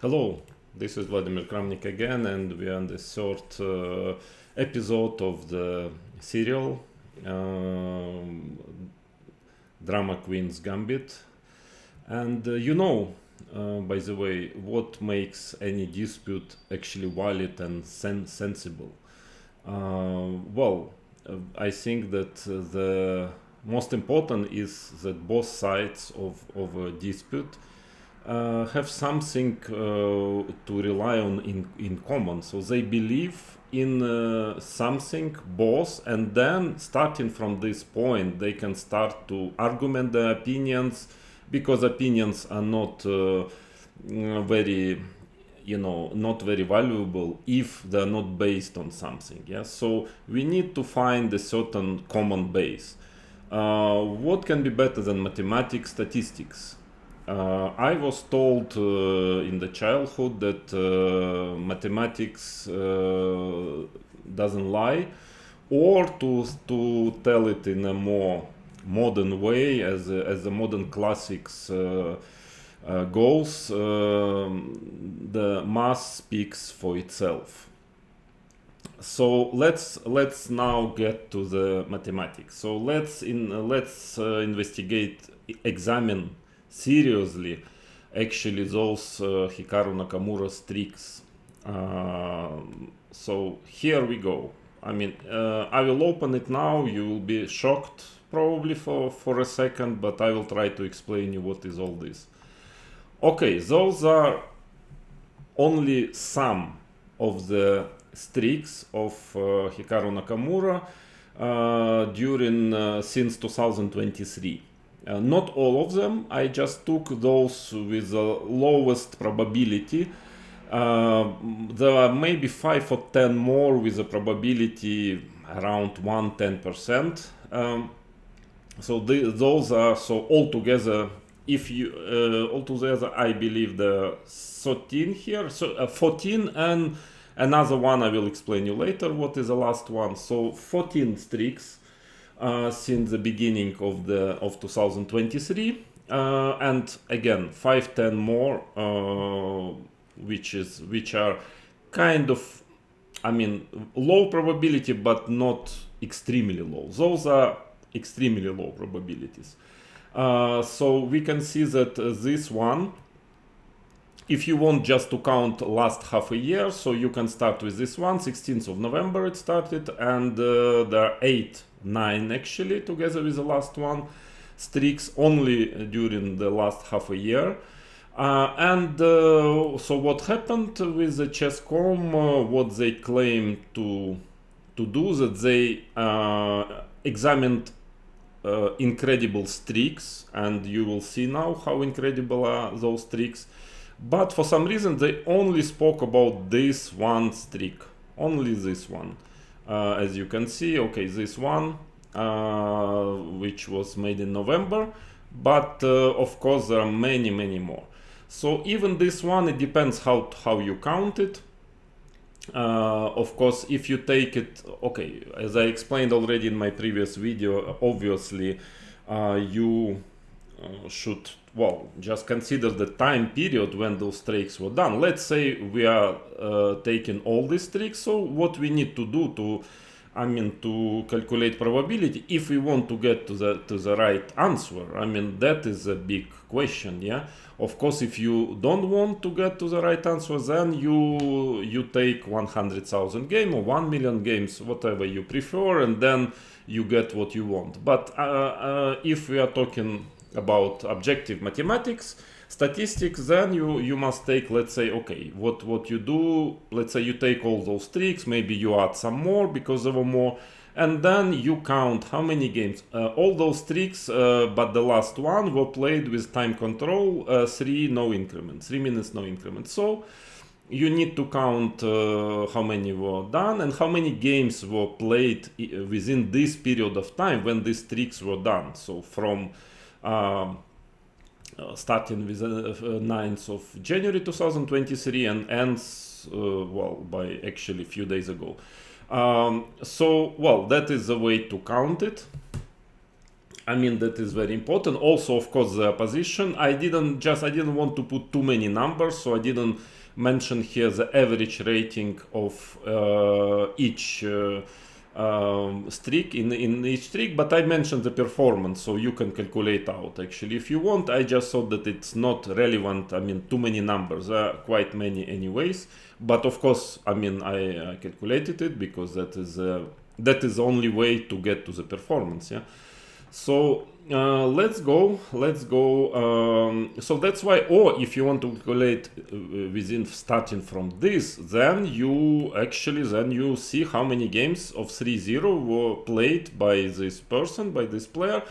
Hello, this is Vladimir Kramnik again, and we are on the third episode of the serial Drama Queen's Gambit. And by the way, what makes any dispute actually valid and sensible? I think that the most important is that both sides of a dispute have something to rely on in common. So they believe in something both, and then starting from this point, they can start to argument their opinions, because opinions are not very not very valuable if they're not based on something. Yeah, so we need to find a certain common base. What can be better than mathematics, statistics? I was told in the childhood that mathematics doesn't lie, or to tell it in a more modern way, as the modern classics goes, the math speaks for itself. So let's now get to the mathematics. So let's investigate, examine seriously actually those Hikaru Nakamura's tricks. So here we go. I mean, I will open it now. You will be shocked probably for a second, but I will try to explain you what is all this. Okay, those are only some of the tricks of Hikaru Nakamura since 2023. Not all of them. I just took those with the lowest probability. There are maybe 5 or 10 more with a probability around 1-10%. Those are altogether. If you altogether, I believe the 13 here, 14, and another one I will explain you later. What is the last one? So 14 tricks since the beginning of 2023, and again 5-10 more, which are kind of, I mean, low probability but not extremely low. Those are extremely low probabilities. So we can see that this one, if you want just to count last half a year, so you can start with this one, 16th of November it started, and there are 8-9 actually together with the last one streaks only during the last half a year. So what happened with the Chess.com, what they claim to do, that they examined incredible streaks, and you will see now how incredible are those streaks. But for some reason they only spoke about this one streak, only this one. As you can see, okay, this one, which was made in November, but of course there are many more. So even this one, it depends how you count it. Of course, if you take it, okay, as I explained already in my previous video, obviously you should, just consider the time period when those streaks were done. Let's say we are taking all these streaks. So what we need to do to calculate probability, if we want to get to the right answer, I mean, that is a big question. Yeah, of course, if you don't want to get to the right answer, then you take 100,000 game or 1 million games, whatever you prefer, and then you get what you want. But if we are talking about objective mathematics, statistics, then you must take, let's say, okay, what you do, let's say you take all those tricks, maybe you add some more because there were more, and then you count how many games, all those tricks, but the last one were played with time control, 3 minutes no increment. So you need to count how many were done and how many games were played within this period of time when these tricks were done. So from starting with 9th of January 2023 and ends by actually a few days ago. That is the way to count it. I mean, that is very important. Also, of course, the position. I didn't want to put too many numbers, so I didn't mention here the average rating of each streak in each streak, but I mentioned the performance, so you can calculate out actually if you want. I just thought that it's not relevant. I mean, too many numbers, quite many anyways. But of course, I mean, I calculated it because that is the only way to get to the performance. Yeah. So let's go. So that's why, or if you want to calculate within starting from this, then you see how many games of 3-0 were played by this person, by this player.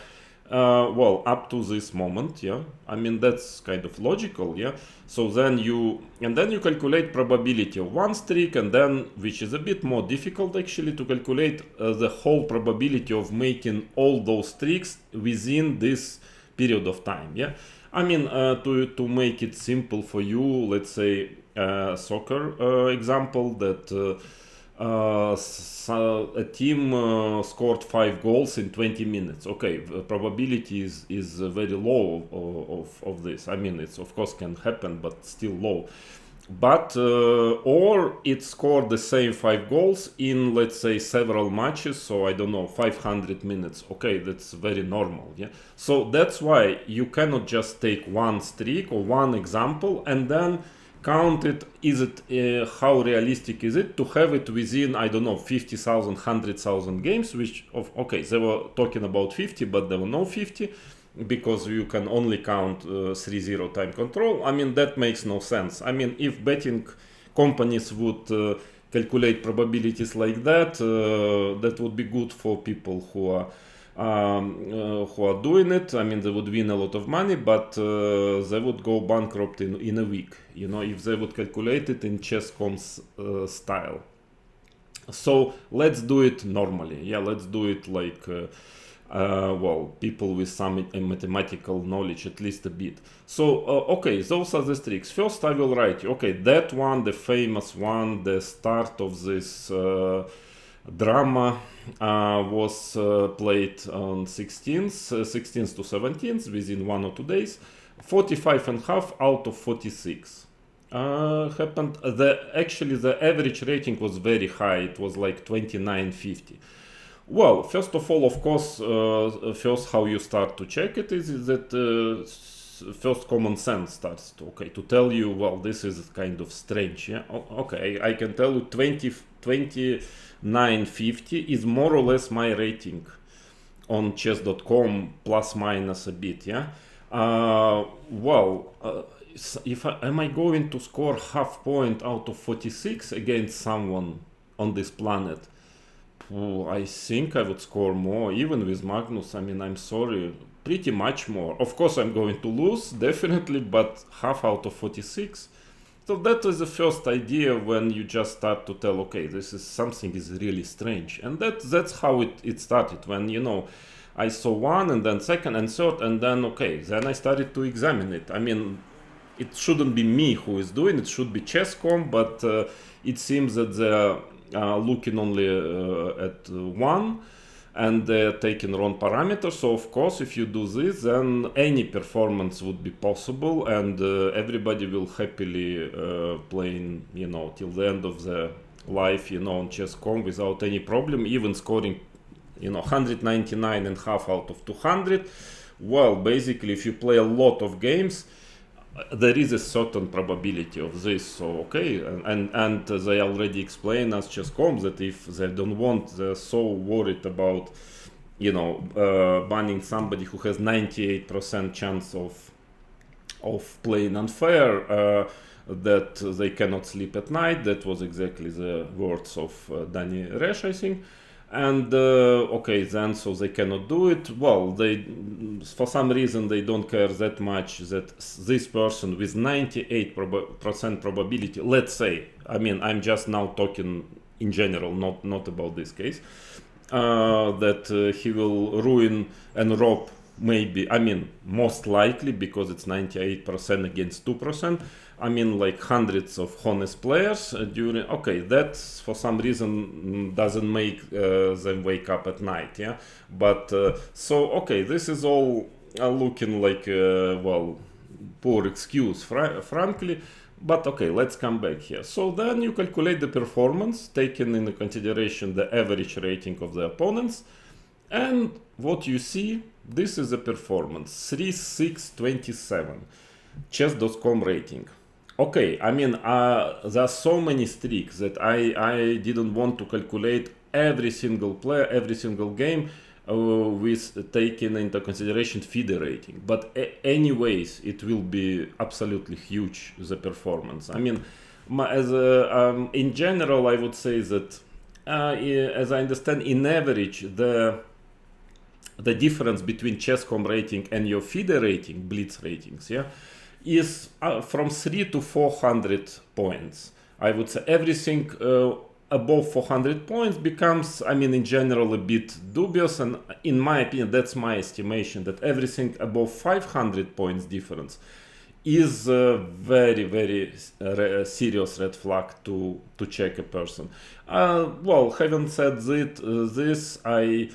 Well, up to this moment, yeah. I mean, that's kind of logical, yeah. So then you calculate probability of one streak, and then, which is a bit more difficult actually, to calculate the whole probability of making all those streaks within this period of time, yeah. I mean, to make it simple for you, let's say soccer example that. A team scored 5 goals in 20 minutes. Okay, the probability is very low of this. I mean, it's of course can happen, but still low. But or it scored the same 5 goals in, let's say, several matches. So I don't know, 500 minutes. Okay, that's very normal. Yeah. So that's why you cannot just take one streak or one example and then count it. Is it how realistic is it to have it within, I don't know, 50,000, 100,000 games, which okay, they were talking about 50, but there were no 50 because you can only count 3-0 time control. I mean, that makes no sense. I mean, if betting companies would calculate probabilities like that, that would be good for people who are doing it. I mean, they would win a lot of money, but they would go bankrupt in a week, you know, if they would calculate it in Chess.com's style. So let's do it normally. Yeah, let's do it like well, people with some mathematical knowledge, at least a bit. So okay, those are the streaks. First I will write, okay, that one, the famous one, the start of this drama was played on 16th to 17th, within 1 or 2 days. 45.5 out of 46 happened. Actually the average rating was very high. It was like 29.50. Well, first of all, of course, first how you start to check it is that first common sense starts to tell you, well, this is kind of strange. Yeah, okay, I can tell you 29.50 is more or less my rating on chess.com, plus minus a bit. Yeah. Well, am I going to score half point out of 46 against someone on this planet? I think I would score more, even with Magnus. I mean, I'm sorry, pretty much more. Of course, I'm going to lose, definitely, but half out of 46. So that was the first idea when you just start to tell, okay, this is something is really strange. And that's how it started, when, you know, I saw one and then second and third, and then, okay, then I started to examine it. I mean, it shouldn't be me who is doing it, should be Chess.com, but it seems that they're looking only at one, and they're taking wrong parameters. So of course, if you do this, then any performance would be possible, and everybody will happily playing, you know, till the end of the life, you know, on Chess.com without any problem, even scoring, you know, 199.5 out of 200. Well, basically, if you play a lot of games, there is a certain probability of this. So okay, and they already explain us Chess.com that if they don't want, they're so worried about, you know, banning somebody who has 98% chance of playing unfair, that they cannot sleep at night. That was exactly the words of Danny Resch, I think. And okay, then so they cannot do it. Well, they, for some reason, they don't care that much that this person with 98% probability, let's say, I mean, I'm just now talking in general, not about this case, that he will ruin and rob maybe, I mean, most likely, because it's 98% against 2%, I mean, like hundreds of honest players during, okay, that for some reason doesn't make them wake up at night, yeah? But, so, okay, this is all looking like, well, poor excuse, frankly. But okay, let's come back here. So then you calculate the performance, taking into consideration the average rating of the opponents. And what you see, this is the performance, 3627, chess.com rating. Okay, I mean, there are so many streaks that I didn't want to calculate every single player, every single game with taking into consideration FIDE rating. But anyways, it will be absolutely huge, the performance. I mean, in general, I would say that, as I understand, in average, the difference between chess.com rating and your FIDE rating, Blitz ratings, yeah, is from 3 to 400 points. I would say everything above 400 points becomes, I mean, in general, a bit dubious. And in my opinion, that's my estimation, that everything above 500 points difference is a very, very serious red flag to check a person. Well, having said this, I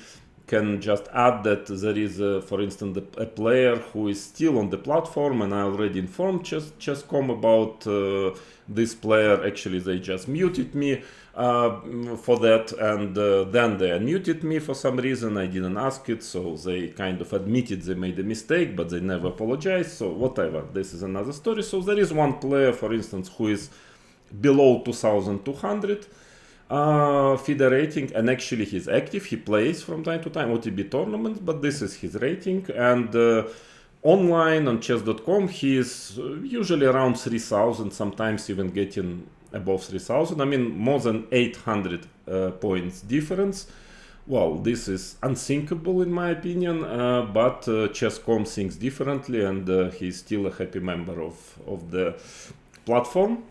can just add that there is, for instance, a player who is still on the platform, and I already informed chess.com about this player. Actually, they just muted me for that, and then they unmuted me for some reason. I didn't ask it, so they kind of admitted they made a mistake, but they never apologized. So whatever, this is another story. So there is one player, for instance, who is below 2200 FIDE rating, and actually he's active, he plays from time to time OTB tournaments, but this is his rating. And online on chess.com he is usually around 3000, sometimes even getting above 3000. I mean, more than 800 points difference. Well, this is unthinkable in my opinion, but chess.com thinks differently, and he's still a happy member of the platform.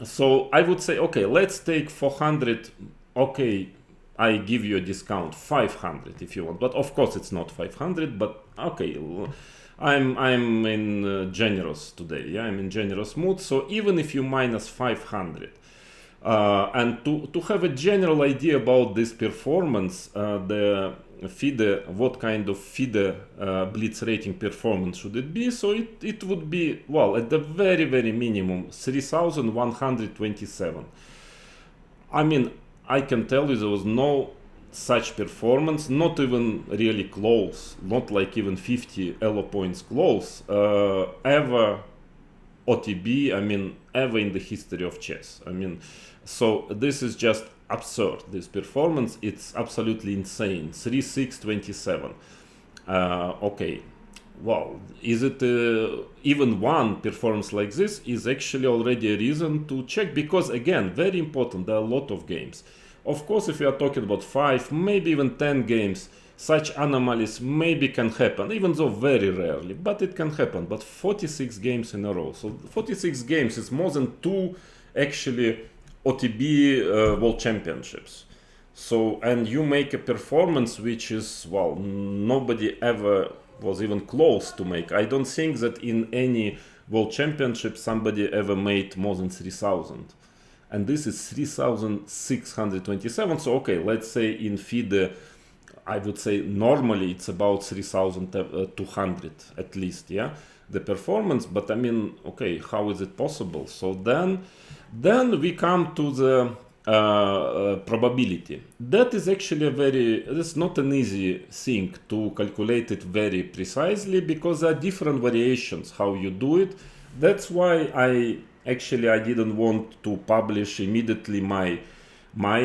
So I would say, okay, let's take 400. Okay, I give you a discount, 500 if you want, but of course it's not 500. But okay, I'm in generous today. Yeah, I'm in generous mood. So even if you minus 500, and to have a general idea about this performance, the FIDE, what kind of FIDE Blitz rating performance should it be? So it would be, well, at the very, very minimum, 3127. I mean, I can tell you there was no such performance, not even really close, not like even 50 ELO points close, ever OTB, I mean, ever in the history of chess. I mean, so this is just absurd, this performance. It's absolutely insane. 3627. Okay, well, is it even one performance like this is actually already a reason to check? Because again, very important, there are a lot of games. Of course, if you are talking about 5, maybe even 10 games, such anomalies maybe can happen, even though very rarely, but it can happen. But 46 games in a row, so 46 games is more than 2 actually OTB World Championships. So, and you make a performance which is, well, nobody ever was even close to make. I don't think that in any World Championship somebody ever made more than 3000. And this is 3627. So, okay, let's say in FIDE, I would say normally it's about 3200 at least, yeah, the performance. But I mean, okay, how is it possible? So then we come to the probability. That is actually it's not an easy thing to calculate it very precisely, because there are different variations how you do it. That's why I didn't want to publish immediately my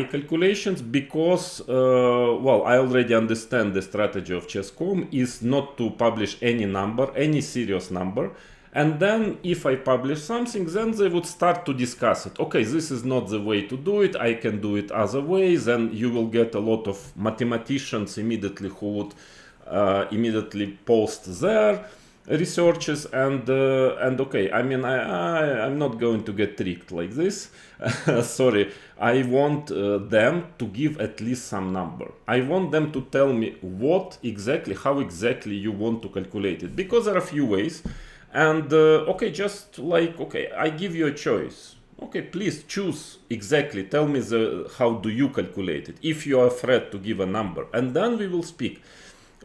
calculations, because well, I already understand the strategy of chess.com is not to publish any number, any serious number, and then if I publish something, then they would start to discuss it. Okay, this is not the way to do it, I can do it other ways, and you will get a lot of mathematicians immediately who would immediately post there researches, and okay, I mean, I'm not going to get tricked like this. Sorry, I want them to give at least some number. I want them to tell me what exactly, how exactly you want to calculate it, because there are a few ways. And okay, just like, okay, I give you a choice. Okay, please choose exactly. Tell me how do you calculate it, if you are afraid to give a number, and then we will speak.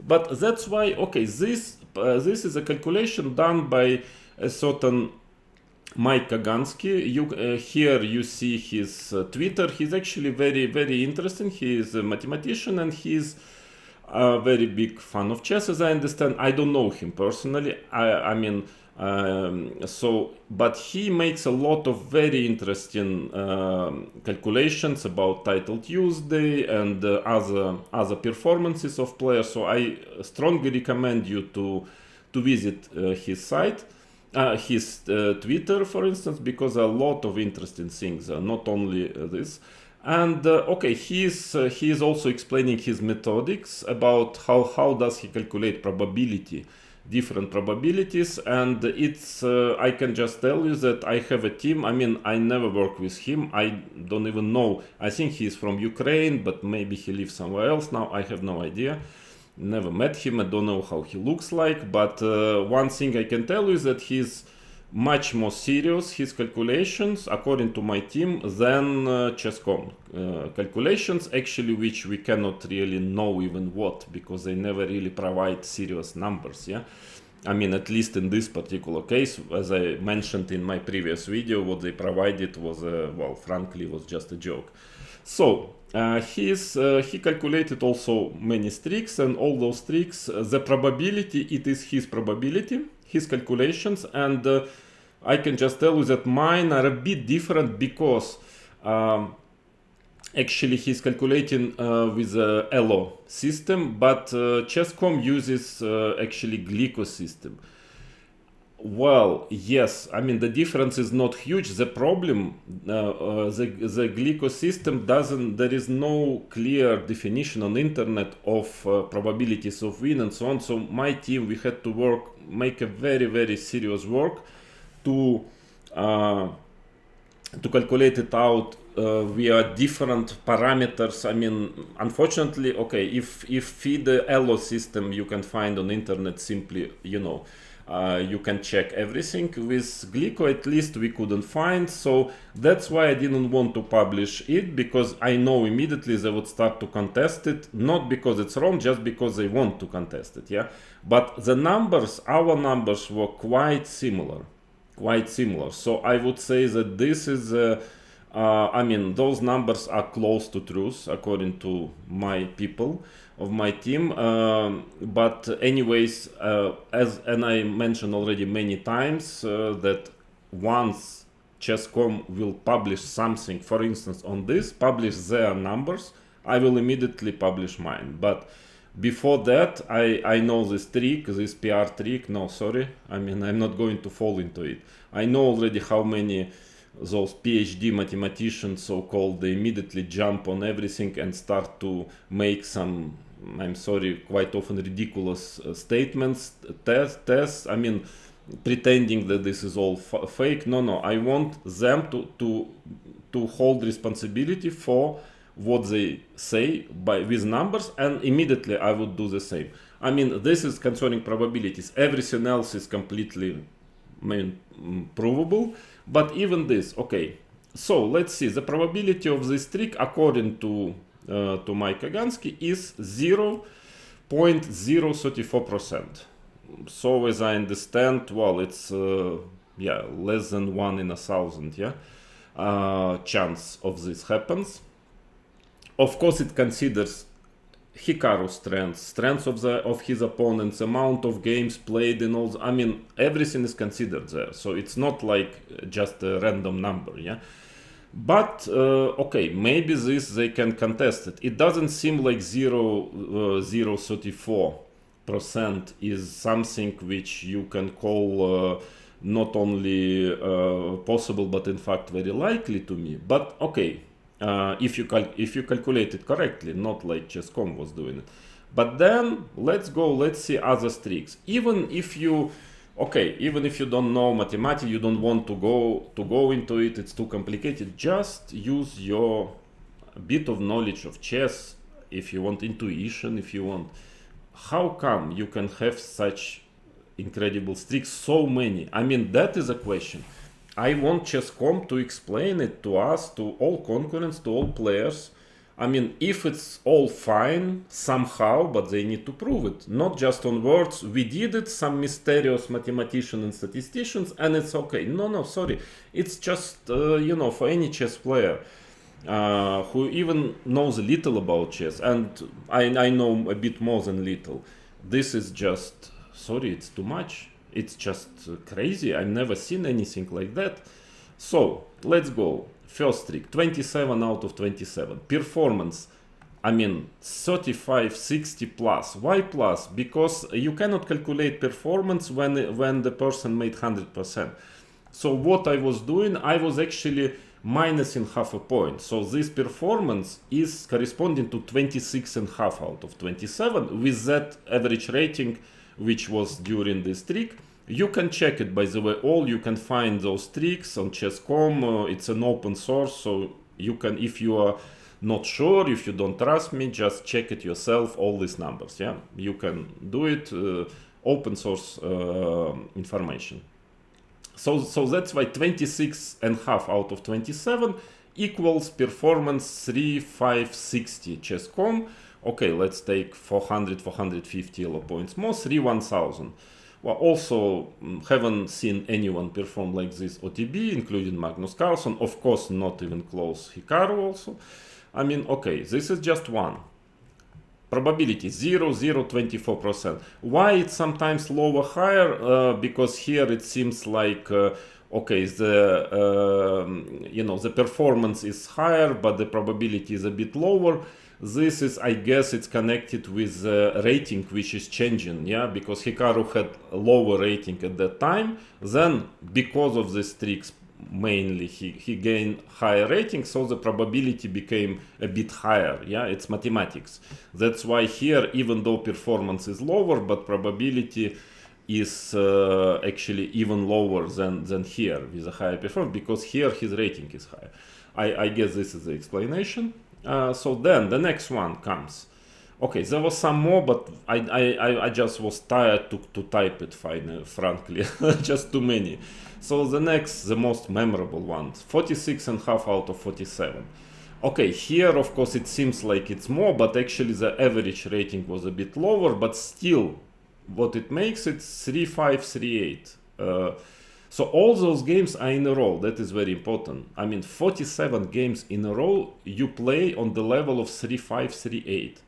But that's why, okay, this is a calculation done by a certain Mike Kagansky. Here you see his Twitter. He's actually very, very interesting. He is a mathematician, and he's a very big fan of chess, as I understand. I don't know him personally. I mean, but he makes a lot of very interesting calculations about Title Tuesday and other performances of players. So I strongly recommend you to visit his site, his Twitter, for instance, because a lot of interesting things, not only this. And okay, he is also explaining his methodics about how does he calculate probability, different probabilities. And it's I can just tell you that I have a team. I mean, I never work with him. I don't even know. I think he's from Ukraine, but maybe he lives somewhere else now. I have no idea. Never met him. I don't know how he looks like. But one thing I can tell you is that he's much more serious, his calculations, according to my team, than Chess.com calculations, actually, which we cannot really know even what, because they never really provide serious numbers. Yeah, I mean, at least in this particular case, as I mentioned in my previous video, what they provided was, well, frankly, was just a joke. So he calculated also many streaks, and all those streaks, the probability, it is his probability, his calculations, and I can just tell you that mine are a bit different, because actually he's calculating with a ELO system, but Chess.com uses actually Glico system. Well, yes, I mean, the difference is not huge. The problem, the Glico system doesn't, there is no clear definition on internet of probabilities of win and so on. So my team, we had to make a very, very serious work to calculate it out via different parameters. I mean, unfortunately, okay, if feed the ELO system you can find on internet, simply, you know, you can check everything. With Glico, at least we couldn't find, so that's why I didn't want to publish it, because I know immediately they would start to contest it, not because it's wrong, just because they want to contest it. Yeah, but the numbers, our numbers, were quite similar. So I would say that this is I mean, those numbers are close to truth according to my people of my team, but anyways, and I mentioned already many times, that once Chess.com will publish something, for instance on this, publish their numbers, I will immediately publish mine. But before that, I know this trick, this PR trick. No, sorry, I mean, I'm not going to fall into it. I know already how many those PhD mathematicians, so-called, they immediately jump on everything and start to make some, I'm sorry, quite often ridiculous statements, tests, I mean, pretending that this is all fake. No, I want them to hold responsibility for what they say with numbers, and immediately I would do the same. I mean, this is concerning probabilities. Everything else is completely provable, but even this, okay. So let's see, the probability of this trick according to Mike Kagansky is 0.034%. So as I understand, well, it's yeah, less than 1 in 1,000, yeah, chance of this happens. Of course, it considers Hikaru's strengths of his opponents, amount of games played, and all. I mean, everything is considered there. So it's not like just a random number, yeah. But okay, maybe they can contest it. It doesn't seem like 0.034% is something which you can call not only possible, but in fact very likely to me. But okay. If you calculate it correctly, not like Chess.com was doing it. But then let's see other streaks. Even if you Okay, even if you don't know mathematics, you don't want to go into it, it's too complicated, just use your bit of knowledge of chess, if you want intuition, if you want. How come you can have such incredible streaks, so many? I mean, that is a question. I want Chess.com to explain it to us, to all concurrents, to all players. I mean, if it's all fine somehow, but they need to prove it, not just on words. We did it, some mysterious mathematicians and statisticians, and it's okay. No, sorry. It's just, for any chess player who even knows a little about chess, and I know a bit more than little. This is just, sorry, it's too much. It's just crazy. I've never seen anything like that. So let's go. First trick, 27 out of 27. Performance, I mean 35, 60 plus. Why plus? Because you cannot calculate performance when the person made 100%. So what I was doing, I was actually minusing half a point. So this performance is corresponding to 26.5 out of 27 with that average rating which was during this trick. You can check it, by the way. All you can find those tricks on Chess.com. It's an open source, so you can, if you are not sure, if you don't trust me, just check it yourself. All these numbers, yeah, you can do it. Open source information. So that's why 26.5 out of 27 equals performance 3560 Chess.com. Okay, let's take 400, 450 elo points more, 1000. Well, also haven't seen anyone perform like this OTB, including Magnus Carlsen. Of course, not even close Hikaru also. I mean, okay, this is just one. Probability 0.024%. Why it's sometimes lower, higher? Because here it seems like okay, the performance is higher, but the probability is a bit lower. This is, I guess, it's connected with rating, which is changing, yeah, because Hikaru had a lower rating at that time. Then, because of these tricks, mainly he gained higher rating, so the probability became a bit higher. Yeah, it's mathematics. That's why here, even though performance is lower, but probability is actually even lower than here with a higher performance, because here his rating is higher. I guess this is the explanation. So then the next one comes. Okay, there was some more, but I just was tired to type it, frankly. Just too many. So the next, the most memorable one, 46.5 out of 47. Okay, here of course it seems like it's more, but actually the average rating was a bit lower, but still what it makes it 3.5, 3.8. So all those games are in a row. That is very important. I mean, 47 games in a row you play on the level of 3.5, 3.8.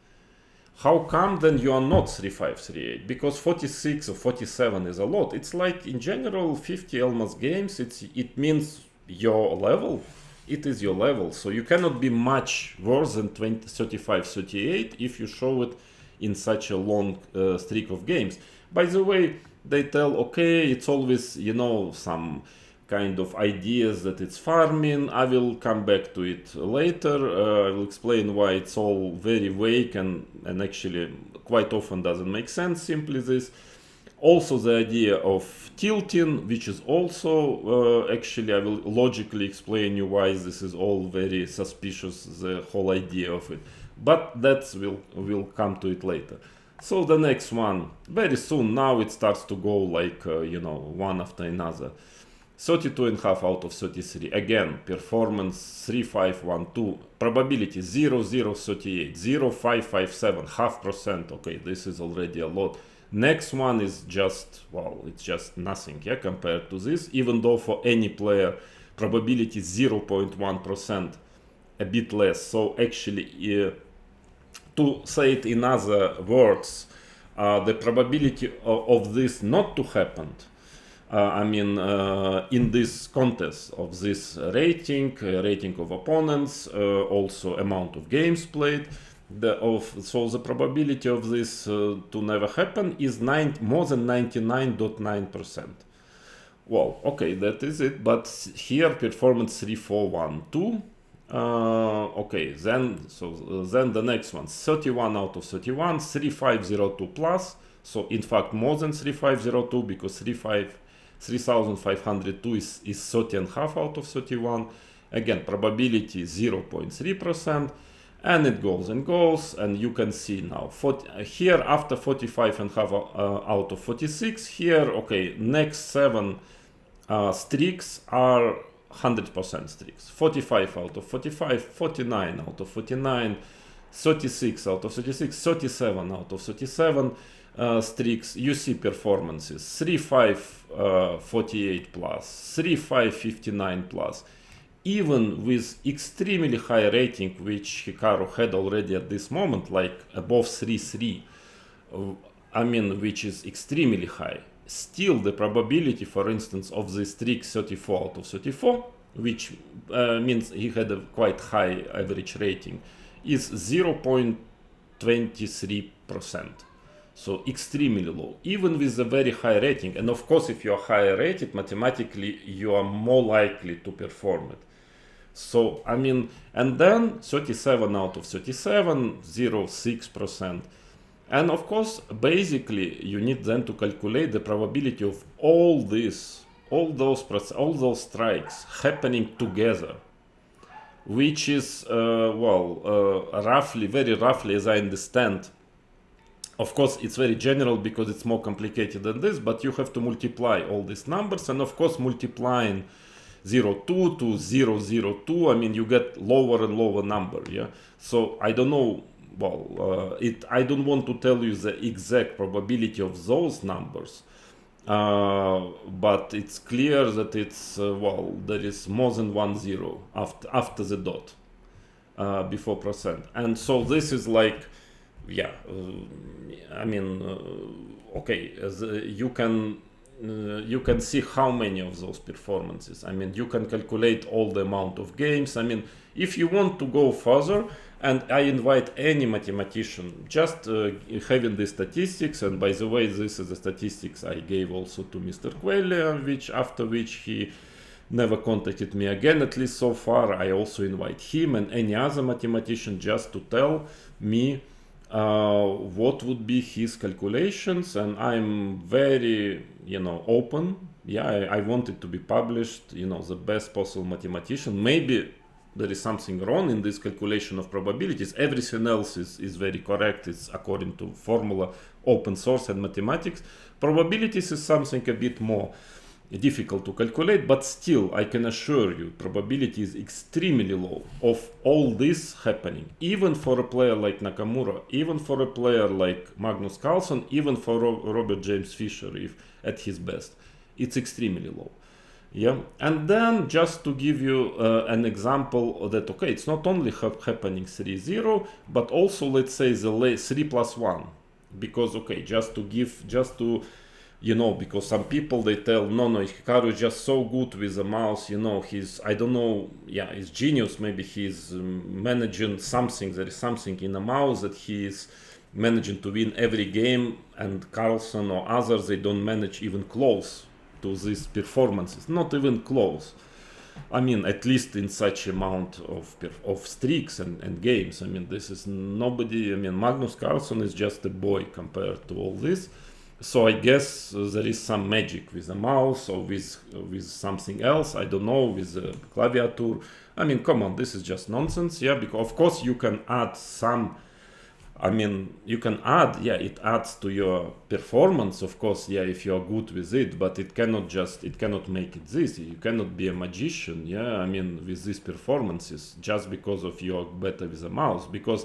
How come then you are not 3.5, 3.8? Because 46 or 47 is a lot. It's like in general 50 Elmas games. It means your level. It is your level. So you cannot be much worse than 35, 38 if you show it in such a long streak of games. By the way, they tell, okay, it's always, some kind of ideas that it's farming. I will come back to it later. I will explain why it's all very vague and actually quite often doesn't make sense, simply this. Also the idea of tilting, which is also, actually I will logically explain you why this is all very suspicious, the whole idea of it. But we'll come to it later. So the next one, very soon now it starts to go like, one after another. 32.5 out of 33. Again, performance 3.512. Probability 0.038, 0.557, 0.5%. Okay, this is already a lot. Next one is just, it's just nothing, yeah, compared to this. Even though for any player, probability 0.1%, a bit less. So actually, to say it in other words, the probability of this not to happen, in this contest of this rating of opponents, also amount of games played, so the probability of this to never happen is more than 99.9%. Well, okay, that is it. But here performance 3.412. Okay, then the next one, 31 out of 31, 3.502 plus. So in fact more than 3502, because 3502 is 30.5 out of 31. Again, probability 0.3%, and it goes and goes, and you can see now here after 45.5 out of 46. Here, okay, next 7 streaks are 100% streaks. 45 out of 45, 49 out of 49, 36 out of 36, 37 out of 37 streaks. You see performances 3.5 48 plus, 3.5 59 plus. Even with extremely high rating, which Hikaru had already at this moment, like above 3.3, I mean, which is extremely high, still the probability, for instance, of the streak 34 out of 34, which means he had a quite high average rating, is 0.23%. So extremely low, even with a very high rating. And of course, if you are higher rated, mathematically, you are more likely to perform it. So, I mean, and then 37 out of 37, 0.6%. And of course, basically, you need then to calculate the probability of all those strikes happening together, which is, roughly, very roughly, as I understand. Of course, it's very general because it's more complicated than this, but you have to multiply all these numbers, and of course, multiplying 0.2 to 0.02, I mean, you get lower and lower number, yeah? So I don't know, I don't want to tell you the exact probability of those numbers, but it's clear that it's, there is more than 1 0 after the dot, before percent. And so this is like, I mean, okay, you can see how many of those performances. I mean, you can calculate all the amount of games. I mean, if you want to go further, and I invite any mathematician just having the statistics, and by the way, this is the statistics I gave also to Mr. Queller, after which he never contacted me again, at least so far. I also invite him and any other mathematician just to tell me what would be his calculations, and I'm very, open. I want it to be published, the best possible mathematician. Maybe there is something wrong in this calculation of probabilities. Everything else is very correct. It's according to formula, open source and mathematics. Probabilities is something a bit more difficult to calculate, but still I can assure you probability is extremely low of all this happening, even for a player like Nakamura, even for a player like Magnus Carlsen, even for Robert James Fischer, if at his best. It's extremely low. And then just to give you an example that, okay, it's not only happening 3-0, but also, let's say, the 3+1, because, okay, just to because some people, they tell, no, Hikaru is just so good with the mouse, he's, I don't know, he's genius, maybe he's managing something, there is something in the mouse that he is managing to win every game, and Carlsen or others, they don't manage even close to these performances, not even close. I mean, at least in such amount of streaks and games. I mean, this is nobody, I mean, Magnus Carlsen is just a boy compared to all this. So I guess there is some magic with the mouse or with something else, I don't know, with the claviature. I mean, come on, this is just nonsense, because of course you can add some, I mean, you can add, it adds to your performance, of course, if you are good with it, but it cannot make it this. You cannot be a magician, I mean, with these performances, just because of you are better with the mouse, because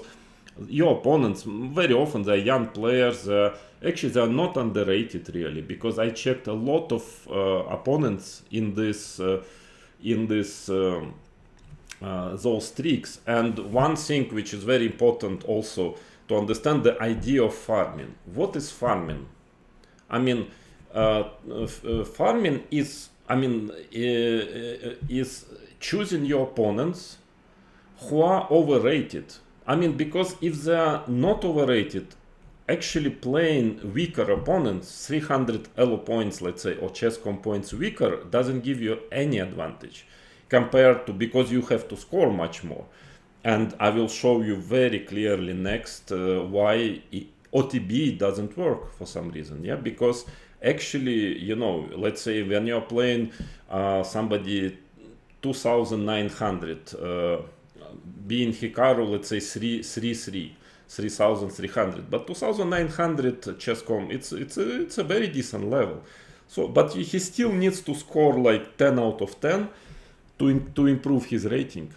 your opponents, very often they're young players, actually they are not underrated really, because I checked a lot of opponents in those streaks, and one thing which is very important also to understand the idea of farming. What is farming? I mean, farming is choosing your opponents who are overrated. I mean, because if they are not overrated, actually playing weaker opponents, 300 ELO points, let's say, or Chess.com points weaker, doesn't give you any advantage compared to, because you have to score much more. And I will show you very clearly next why OTB doesn't work for some reason, yeah, because actually, you know, let's say when you're playing somebody 2900, being Hikaru, let's say 3300, but 2900 Chess.com, it's a very decent level. So, but he still needs to score like 10 out of 10 to improve his rating.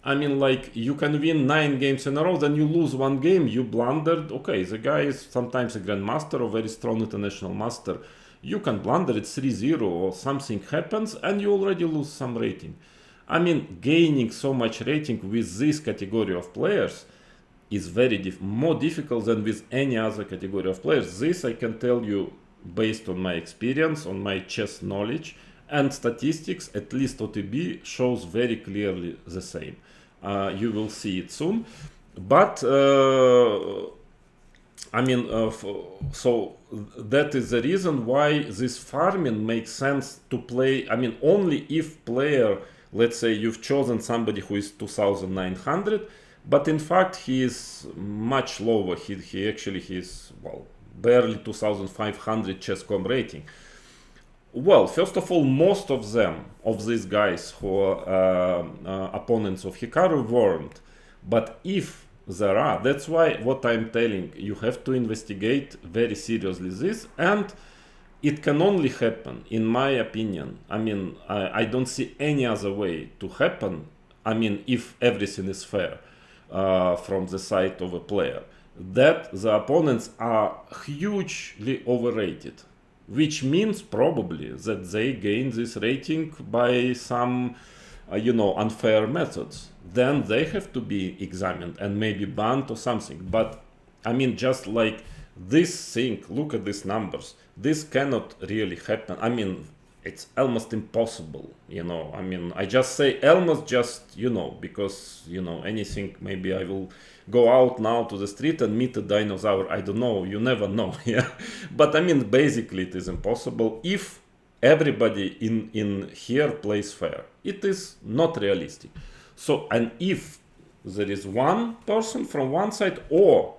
I mean, like, you can win 9 games in a row, then you lose 1 game, you blundered. Okay, the guy is sometimes a grandmaster or very strong international master. You can blunder, it's 3-0 or something happens and you already lose some rating. I mean, gaining so much rating with this category of players is very more difficult than with any other category of players. This I can tell you based on my experience, on my chess knowledge and statistics. At least OTB shows very clearly the same. You will see it soon. But I mean, so that is the reason why this farming makes sense to play. I mean, only if player, let's say you've chosen somebody who is 2900, but in fact he is much lower. He is, well, barely 2500 Chess.com rating. Well, first of all, most of them, of these guys who are opponents of Hikaru, weren't. But if there are, that's why what I'm telling, you have to investigate very seriously this, and it can only happen, in my opinion. I mean, I don't see any other way to happen. I mean, if everything is fair from the side of a player, that the opponents are hugely overrated, which means probably that they gain this rating by some, unfair methods. Then they have to be examined and maybe banned or something. But I mean, just like this thing, look at these numbers. This cannot really happen. I mean, it's almost impossible, I mean, I just say almost just, because, anything, maybe I will go out now to the street and meet a dinosaur. I don't know, you never know. Yeah, but I mean, basically it is impossible if everybody in here plays fair. It is not realistic. So, and if there is one person from one side, or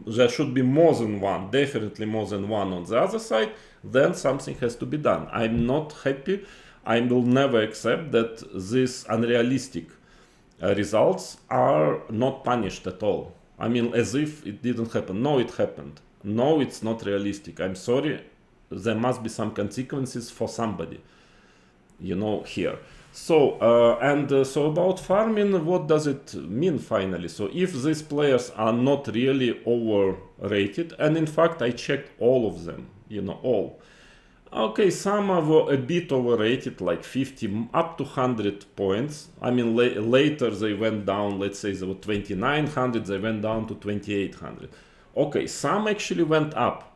there should be more than one, definitely more than one on the other side, then something has to be done. I'm not happy. I will never accept that these unrealistic results are not punished at all. I mean, as if it didn't happen. No, it happened. No, it's not realistic. I'm sorry. There must be some consequences for somebody, here. So, so about farming, what does it mean finally? So if these players are not really overrated, and in fact I checked all of them, all. Okay, some are a bit overrated, like 50 up to 100 points. I mean, later they went down, let's say they were 2900, they went down to 2800. Okay, some actually went up,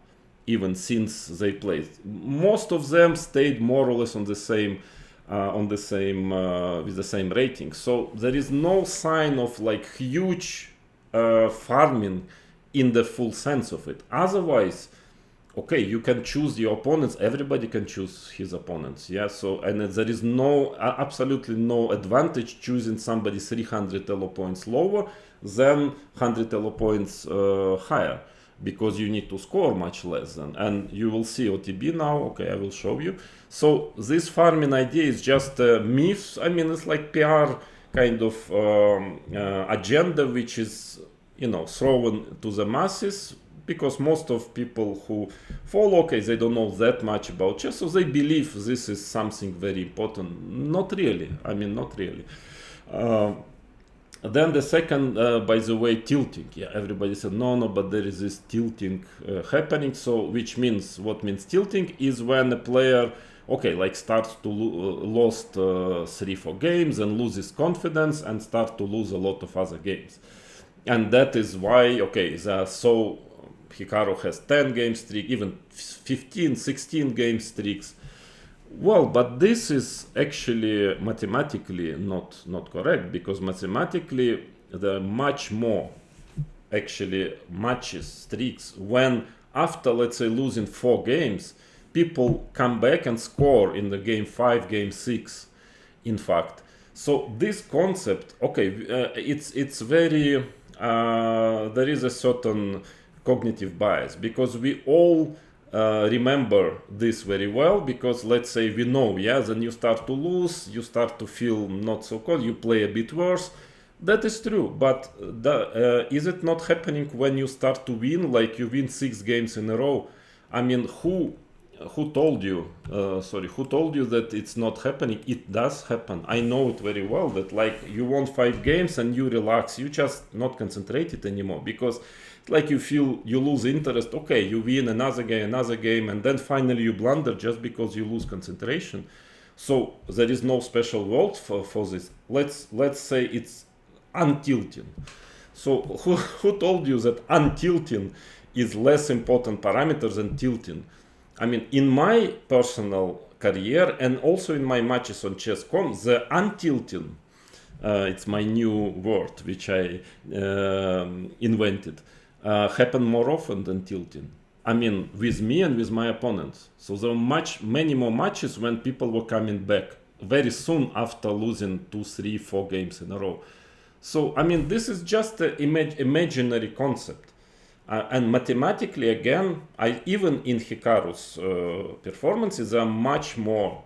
even since they played. Most of them stayed more or less on the same with the same rating. So there is no sign of like huge farming in the full sense of it. Otherwise, okay, you can choose your opponents. Everybody can choose his opponents. Yeah. So, and there is absolutely no advantage choosing somebody 300 elo points lower than 100 elo points higher, because you need to score much less than. And you will see OTB now. Okay, I will show you. So this farming idea is just a myth. I mean, it's like PR kind of agenda, which is, thrown to the masses, because most of people who follow, okay, they don't know that much about chess, so they believe this is something very important. Not really. I mean, not really. Then the second, by the way, tilting. Yeah, everybody said no, but there is this tilting happening. So, which means, what means tilting is when a player, okay, like starts to lost 3-4 games and loses confidence and start to lose a lot of other games. And that is why, okay, so Hikaru has 10 game streak, even 15, 16 game streaks. Well, but this is actually mathematically not correct, because mathematically there are much more actually matches, streaks, when after, let's say, losing 4 games, people come back and score in the game 5, game 6, in fact. So this concept, okay, it's very, there is a certain cognitive bias, because we all remember this very well, because let's say we know, yeah, then you start to lose, you start to feel not so cool, you play a bit worse. That is true, but is it not happening when you start to win, like you win 6 games in a row? I mean, who told you who told you that it's not happening? It does happen. I know it very well, that like you won 5 games and you relax, you just not concentrated anymore, because like you feel you lose interest. Okay, you win another game, and then finally you blunder just because you lose concentration. So there is no special word for this. Let's say it's untilting. So who told you that untilting is less important parameter than tilting? I mean, in my personal career and also in my matches on chess.com, the untilting, it's my new word which I invented, happen more often than tilting. I mean, with me and with my opponents. So there were many more matches when people were coming back very soon after losing 2, 3, 4 games in a row. So, I mean, this is just an imaginary concept. And mathematically, again, even in Hikaru's performances, there are much more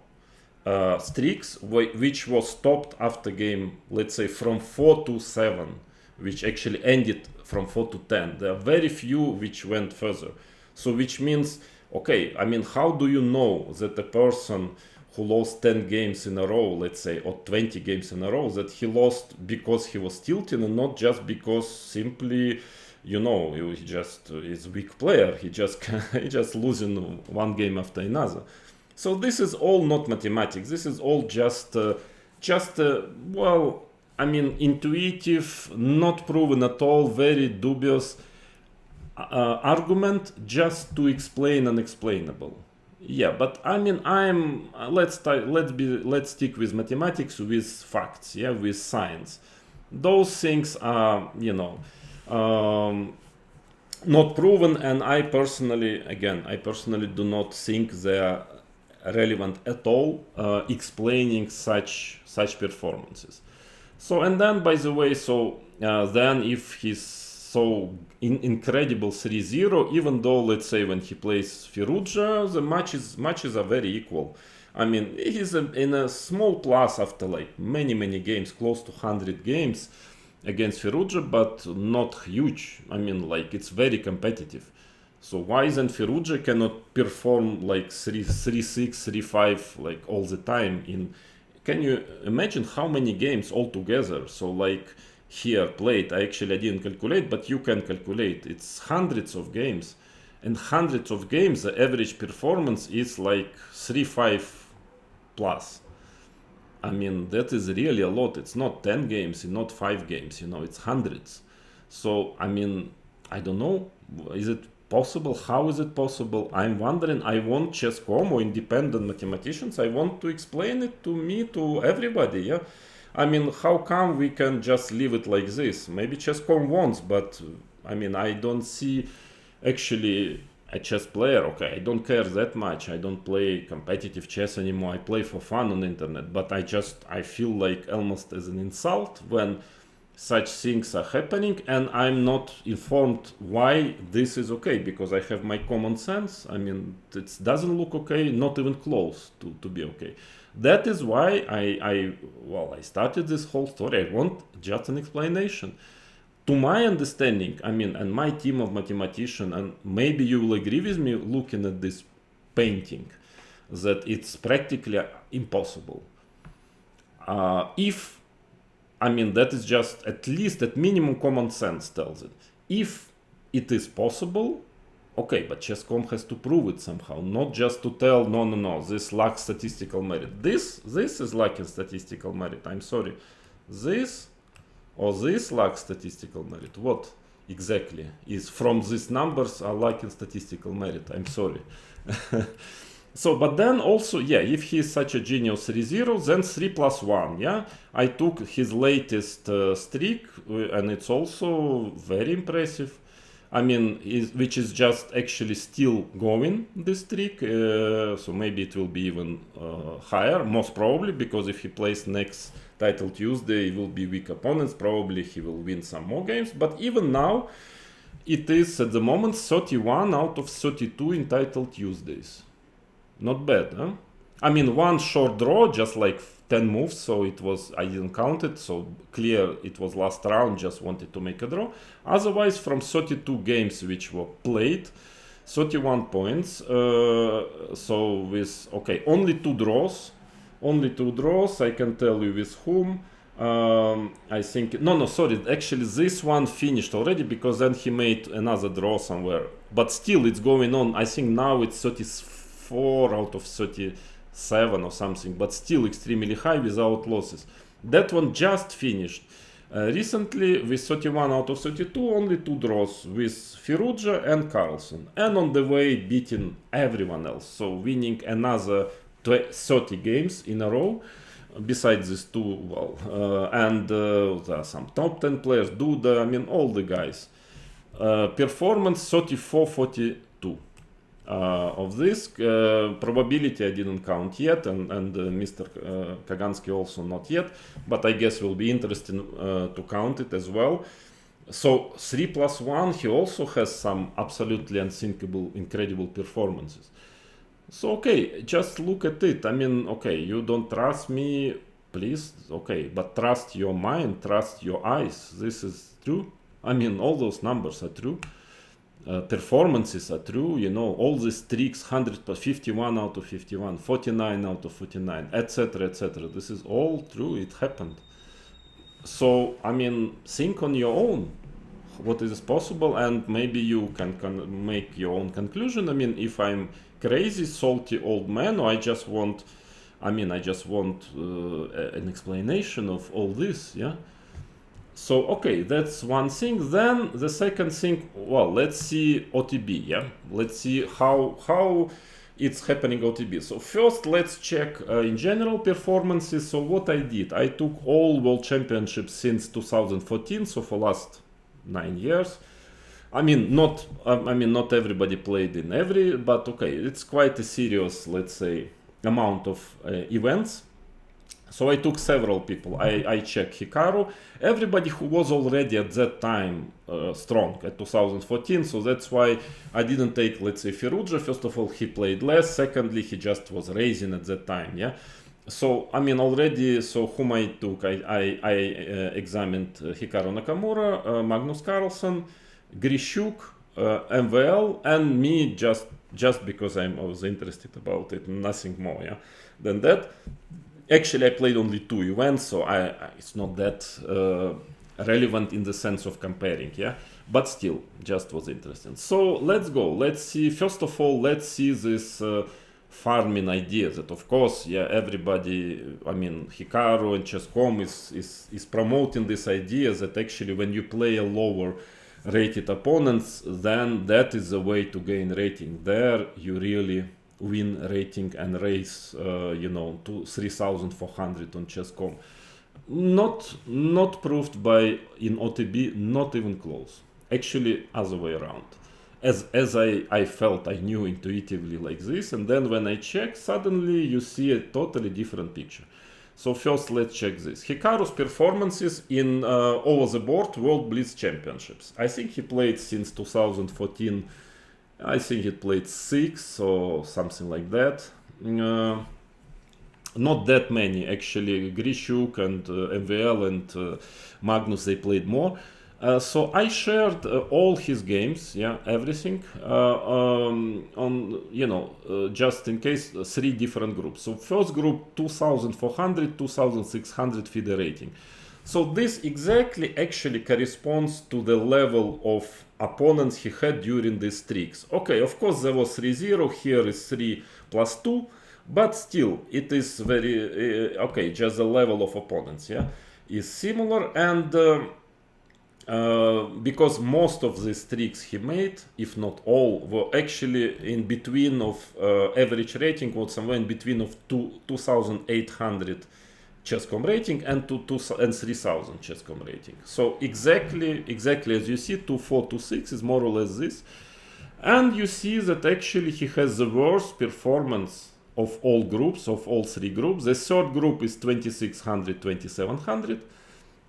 streaks which was stopped after game, let's say from 4 to 7, which actually ended from 4 to 10. There are very few which went further. So which means, okay, I mean, how do you know that a person who lost 10 games in a row, let's say, or 20 games in a row, that he lost because he was tilting and not just because simply, you know, he just is a weak player. He just losing one game after another. So this is all not mathematics. This is all just well, I mean, intuitive, not proven at all, very dubious argument just to explain unexplainable. Yeah, but I mean, let's stick with mathematics, with facts, yeah, with science. Those things are, you know, not proven, and I personally do not think they are relevant at all, explaining such performances. So, and then, by the way, then if he's so incredible 3-0, even though, let's say, when he plays Firouzja, the matches are very equal. I mean, he's in a small plus after like many games, close to 100 games against Firouzja, but not huge. I mean, like, it's very competitive. So why then Firouzja cannot perform like 3-6, 3-5 like all the time? Can you imagine how many games altogether? So like here played, I didn't calculate, but you can calculate. It's hundreds of games, and hundreds of games, the average performance is like 3-5 plus. I mean, that is really a lot. It's not 10 games, it's not 5 games, you know, it's hundreds. So, I mean, I don't know. Is it possible? How is it possible? I'm wondering. I want chess.com or independent mathematicians, I want to explain it to everybody, yeah? I mean, how come we can just leave it like this? Maybe chess.com wants, but I mean, I don't see actually a chess player. Okay, I don't care that much. I don't play competitive chess anymore. I play for fun on the internet, but I feel like almost as an insult when such things are happening, and I'm not informed why this is okay, because I have my common sense. I mean, it doesn't look okay, not even close to be okay. That is why I started this whole story. I want just an explanation. To my understanding, I mean, and my team of mathematicians, and maybe you will agree with me looking at this painting, that it's practically impossible. That is just, at least at minimum, common sense tells it. If it is possible, okay, but chess.com has to prove it somehow, not just to tell, no, this lacks statistical merit. This is lacking statistical merit, I'm sorry. This lacks statistical merit. What exactly is from these numbers are lacking statistical merit? I'm sorry. So, but then also, yeah, if he is such a genius 3-0, then 3+1, yeah? I took his latest streak, and it's also very impressive. I mean, which is just actually still going, this streak, so maybe it will be even higher, most probably, because if he plays next Title Tuesday, it will be weak opponents, probably he will win some more games, but even now, it is at the moment 31 out of 32 entitled Tuesdays. Not bad, huh? I mean, one short draw, just like 10 moves, so it was, I didn't count it, so clear it was last round, just wanted to make a draw. Otherwise, from 32 games which were played, 31 points, so with, okay, only two draws, I can tell you with whom. I think, sorry, actually this one finished already, because then he made another draw somewhere, but still it's going on. I think now it's 34 out of 37 or something, but still extremely high without losses. That one just finished recently with 31 out of 32, only two draws with Firouzja and Carlsen, and on the way beating everyone else, so winning another 30 games in a row. Besides these two, and there are some top 10 players, Duda, I mean all the guys. Performance 34-42 of this. Probability I didn't count yet, and Mr. Kagansky also not yet, but I guess will be interesting to count it as well. So 3+1, he also has some absolutely unthinkable, incredible performances. So okay, just look at it. I mean, okay, you don't trust me, please, okay, but trust your mind, trust your eyes. This is true. I mean, all those numbers are true. Performances are true, you know, all the streaks, 151 out of 51, 49 out of 49, etc., etc. This is all true, it happened. So, I mean, think on your own what is possible, and maybe you can make your own conclusion. I mean, if I'm crazy, salty old man, or I just want an explanation of all this, yeah? So, okay, that's one thing. Then the second thing, well, let's see OTB, yeah? Let's see how it's happening OTB. So first, let's check in general performances. So what I did, I took all World Championships since 2014, so for last 9 years. I mean, not everybody played in every, but okay, it's quite a serious, let's say, amount of events. So I took several people. I checked Hikaru, everybody who was already at that time strong at 2014. So that's why I didn't take, let's say, Firouzja. First of all, he played less. Secondly, he just was raising at that time. Yeah. So I mean, already. So whom I took? I examined Hikaru Nakamura, Magnus Carlsen, Grishuk, MVL, and me just because I was interested about it, nothing more. Yeah. Than that. Actually, I played only 2 events, so it's not that relevant in the sense of comparing, yeah? But still, just was interesting. So let's go. Let's see. First of all, let's see this farming idea that, of course, yeah, everybody, I mean, Hikaru and Chess.com is promoting this idea that actually when you play a lower rated opponents, then that is the way to gain rating. There you really win rating and raise, to 3,400 on Chess.com. Not proved by in OTB, not even close. Actually, other way around. As I felt, I knew intuitively like this, and then when I check, suddenly you see a totally different picture. So first, let's check this. Hikaru's performances in over the board World Blitz Championships. I think he played since 2014. I think he played 6 or something like that. Not that many actually. Grishuk and MVL and Magnus, they played more. So I shared all his games, yeah, everything on, just in case, 3 different groups. So first group 2,400, 2,600 FIDE rating. So this exactly actually corresponds to the level of opponents he had during these streaks. Okay, of course there was 3-0, here is 3+2, but still it is very, okay, just the level of opponents, yeah, is similar. And because most of the streaks he made, if not all, were actually in between of average rating was somewhere in between of 2,800 Chess.com rating and 3,000 Chess.com rating. So exactly as you see, 2.426 is more or less this. And you see that actually he has the worst performance of all groups, of all 3 groups. The third group is 2,600, 2,700.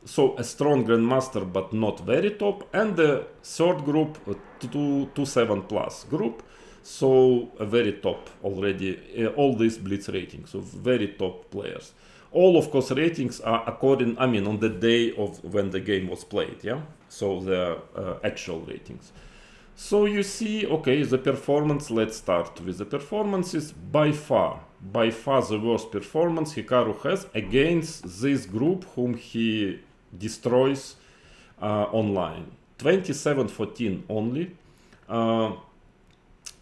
so a strong grandmaster but not very top, and the third group, 2-7 plus group, so a very top already, all these blitz ratings, so very top players. All of course ratings are according, I mean, on the day of when the game was played, yeah, so the actual ratings. So you see, okay, the performance, let's start with the performances. By far the worst performance Hikaru has against this group whom he destroys online. 27-14 only.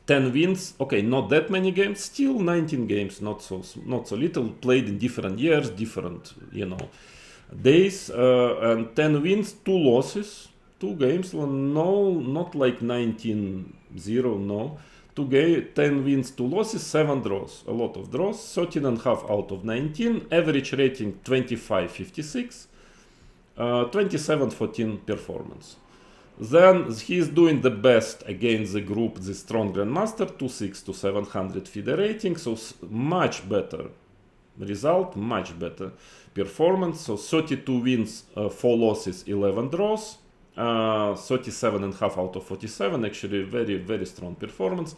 10 wins, okay, not that many games, still 19 games, not so little, played in different years, different, days, and 10 wins, 2 losses, 2 games, no, not like 19-0, no. 10 wins, 2 losses, 7 draws, a lot of draws, 13.5 out of 19, average rating 25-56, 27-14 performance. Then he is doing the best against the group, the strong grandmaster, 2-6 to 700 FIDE rating, so much better result, much better performance. So 32 wins, 4 losses, 11 draws, 37.5 out of 47, actually very, very strong performance.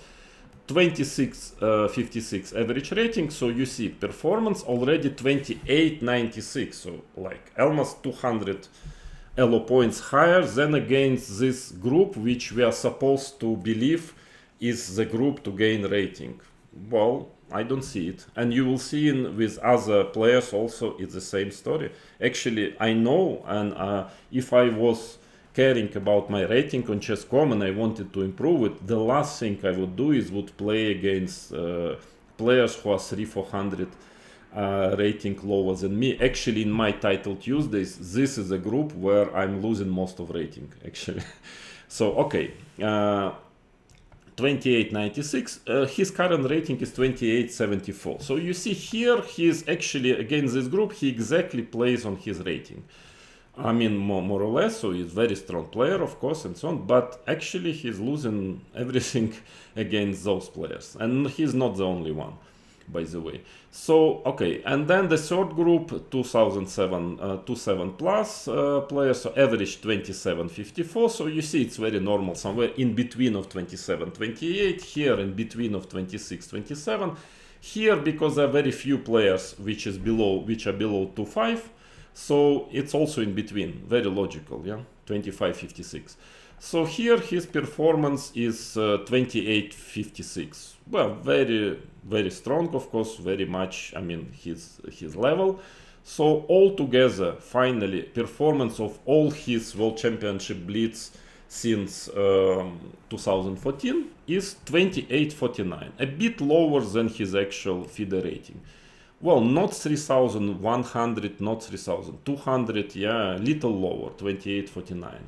26-56 average rating, so you see performance already 28-96, so like almost 200 elo points higher than against this group, which we are supposed to believe is the group to gain rating. Well, I don't see it, and you will see with other players also it's the same story. Actually, I know, and if I was caring about my rating on Chess.com and I wanted to improve it, the last thing I would do is would play against players who are 300-400 rating lower than me. Actually, in my title Tuesdays, this is a group where I'm losing most of rating, actually. So, okay, 28.96, his current rating is 28.74. So you see here, he is actually, against this group, he exactly plays on his rating. I mean, more or less, so he's a very strong player, of course, and so on, but actually he's losing everything against those players. And he's not the only one, by the way. So, okay, and then the third group, 27 plus players, so average 27.54, so you see it's very normal, somewhere in between of 27-28, here in between of 26-27, here because there are very few players which are below 2.5, so it's also in between, very logical, yeah, 25.56. So here his performance is 28.56. Well, very, very strong, of course, very much, I mean, his level. So altogether, finally, performance of all his World Championship Blitz since 2014 is 28.49, a bit lower than his actual FIDE rating. Well, not 3,100, not 3,200, yeah, a little lower, 28.49.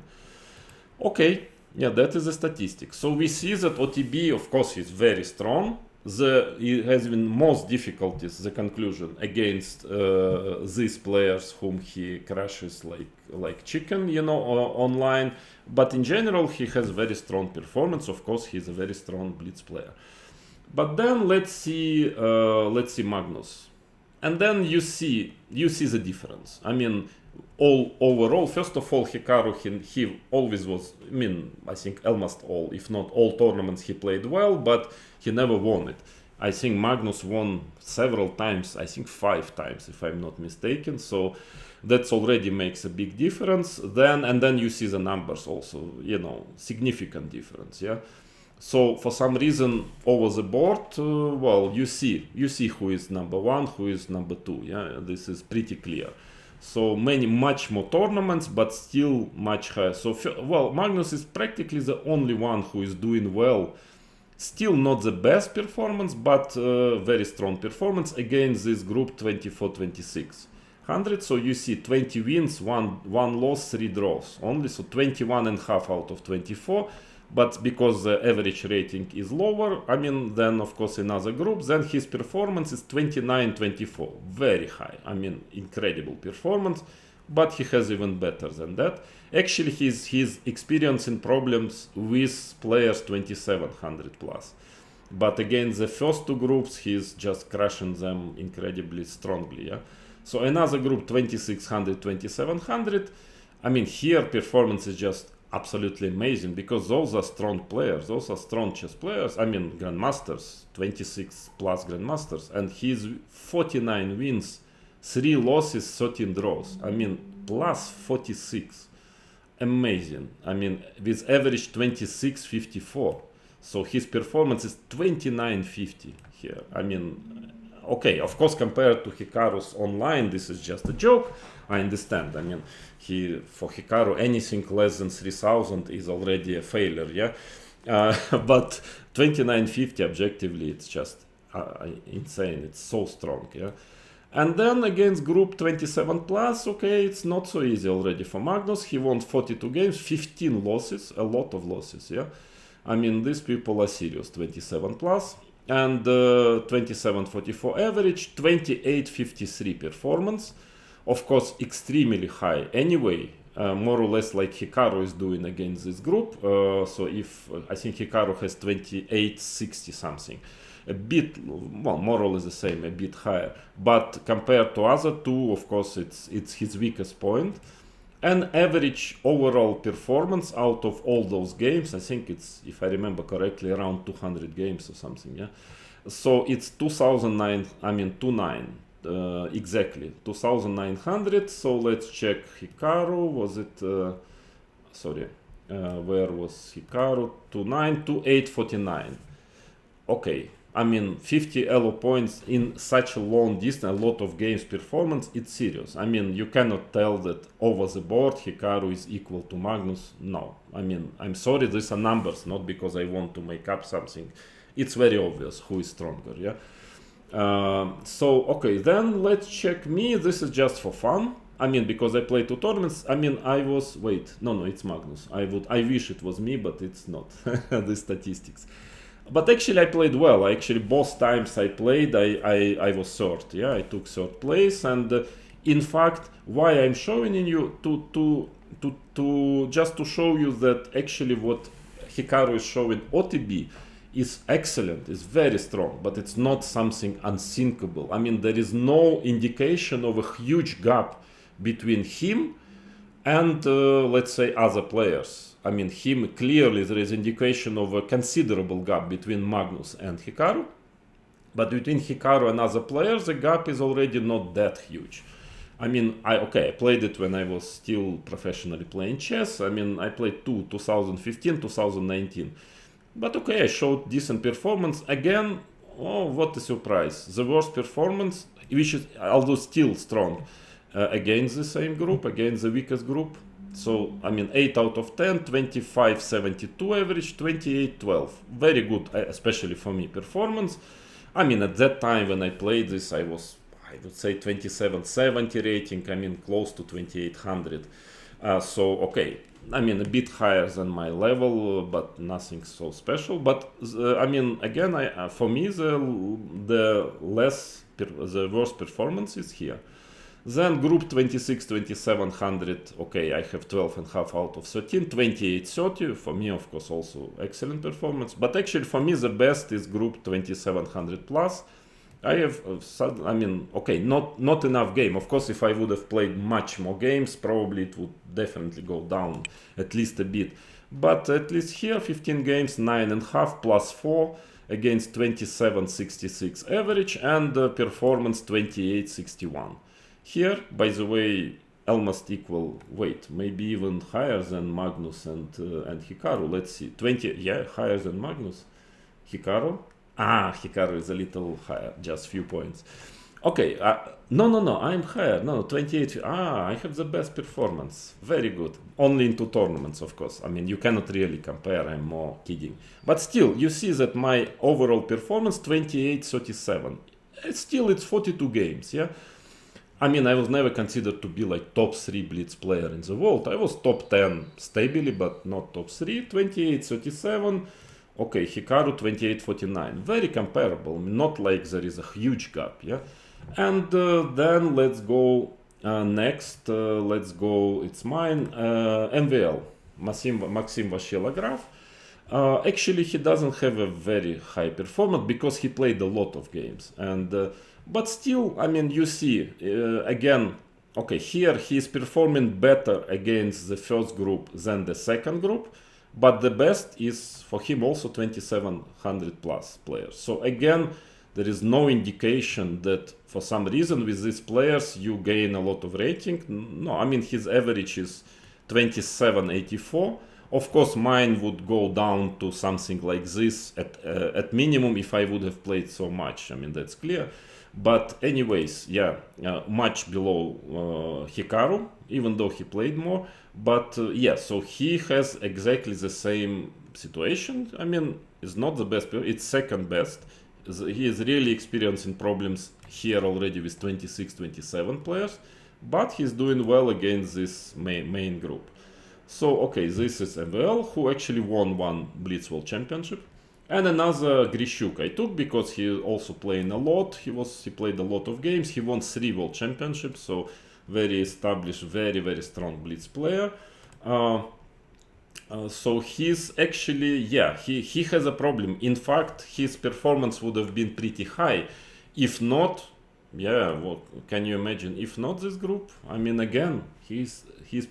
Okay, yeah, that is the statistics. So we see that OTB, of course, is very strong. It has been most difficulties, the conclusion, against these players whom he crushes like chicken, online. But in general, he has very strong performance. Of course, he's a very strong blitz player. But then let's see Magnus. And then you see the difference. I mean, overall, first of all, Hikaru, he always was, I mean, I think almost all, if not all tournaments he played well, but he never won it. I think Magnus won several times, I think 5 times, if I'm not mistaken. So that already makes a big difference. And then you see the numbers also, significant difference, yeah. So for some reason over the board, well, you see who is number 1, who is number 2. Yeah, this is pretty clear. So much more tournaments, but still much higher. So well, Magnus is practically the only one who is doing well. Still not the best performance, but very strong performance against this group 24-26. So you see 20 wins, one loss, 3 draws only. So 21.5 out of 24. But because the average rating is lower, I mean, then of course in other groups, then his performance is 29-24, very high. I mean, incredible performance, but he has even better than that. Actually, he's experiencing problems with players 2700 plus. but against the first two groups, he's just crushing them incredibly strongly. Yeah. So another group 2600, 2700. I mean, here performance is just absolutely amazing because those are strong players, those are strong chess players. I mean, grandmasters, 26 plus grandmasters, and he's 49 wins, 3 losses, 13 draws. I mean, plus 46. Amazing. I mean, with average 26.54. So his performance is 29.50 here. I mean, okay, of course, compared to Hikaru's online, this is just a joke. I understand. I mean, for Hikaru, anything less than 3000 is already a failure, yeah? But 29.50 objectively, it's just insane. It's so strong, yeah? And then against group 27 plus, okay, it's not so easy already for Magnus. He won 42 games, 15 losses, a lot of losses, yeah? I mean, these people are serious, 27 plus. And 27.44 average, 28.53 performance. Of course, extremely high anyway, more or less like Hikaru is doing against this group. So if I think Hikaru has 28.60 something, a bit, well, more or less the same, a bit higher. But compared to other two, of course, it's his weakest point. And average overall performance out of all those games, I think it's, if I remember correctly, around 200 games or something, yeah. So it's 2009, I mean 29, exactly 2900. So let's check Hikaru. Was it? Where was Hikaru? 2849. Okay. I mean, 50 elo points in such a long distance, a lot of games performance, it's serious. I mean, you cannot tell that over the board Hikaru is equal to Magnus. No. I mean, I'm sorry, these are numbers, not because I want to make up something. It's very obvious who is stronger, yeah? So, okay, then let's check me. This is just for fun. I mean, because I played 2 tournaments. I mean, no, it's Magnus. I wish it was me, but it's not. The statistics. But actually I played well. Actually both times I played, I was third. Yeah, I took third place. And in fact, why I'm showing you just to show you that actually what Hikaru is showing OTB is excellent, is very strong, but it's not something unthinkable. I mean, there is no indication of a huge gap between him and let's say other players. I mean, clearly there is indication of a considerable gap between Magnus and Hikaru, but between Hikaru and other players, the gap is already not that huge. I mean, I played it when I was still professionally playing chess. I mean, I played 2015, 2019. But okay, I showed decent performance. Again, oh, what a surprise. The worst performance, which is although still strong, against the same group, against the weakest group. So, I mean, 8 out of 10, 25.72 average, 28.12. Very good, especially for me, performance. I mean, at that time when I played this, I would say 2770 rating, I mean, close to 2800. So, okay, I mean, a bit higher than my level, but nothing so special. But, I mean, again, for me, the worst performance is here. Then group 26-2700, okay, I have 12.5 out of 13, 28.30, for me, of course, also excellent performance. But actually, for me, the best is group 2700 plus. I have, I mean, okay, not enough game. Of course, if I would have played much more games, probably it would definitely go down at least a bit. But at least here, 15 games, 9.5 plus 4 against 27.66 average and performance 28.61. Here, by the way, almost equal weight, maybe even higher than Magnus and Hikaru. Let's see, 20, yeah, higher than Magnus. Hikaru? Hikaru is a little higher, just few points. Okay, no, I'm higher. No, 28. I have the best performance. Very good. Only in 2 tournaments, of course. I mean, you cannot really compare. I'm more kidding. But still, you see that my overall performance 28.37. Still, it's 42 games. Yeah. I mean, I was never considered to be like top 3 blitz player in the world. I was top 10 stably, but not top 3. 28.37. Okay, Hikaru 28.49. Very comparable. Not like there is a huge gap. Yeah. And then let's go next. Let's go. It's mine. MVL. Maxim Vachier-Lagrave. Actually, he doesn't have a very high performance because he played a lot of games, and but still, I mean, you see again. Okay, here he is performing better against the first group than the second group, but the best is for him also 2700 plus players. So again, there is no indication that for some reason with these players you gain a lot of rating. No, I mean his average is 2784. Of course, mine would go down to something like this at minimum if I would have played so much. I mean, that's clear. But anyways, yeah, much below Hikaru, even though he played more. But yeah, so he has exactly the same situation. I mean, it's not the best, it's second best. He is really experiencing problems here already with 26, 27 players, but he's doing well against this main group. So, okay, this is MVL, who actually won one Blitz World Championship. And another Grishuk I took because he also playing a lot. He played a lot of games. He won 3 World Championships, so very established, very strong Blitz player. So he's actually, yeah, he has a problem. In fact, his performance would have been pretty high. If not, yeah, what can you imagine? If not this group, I mean, again, he's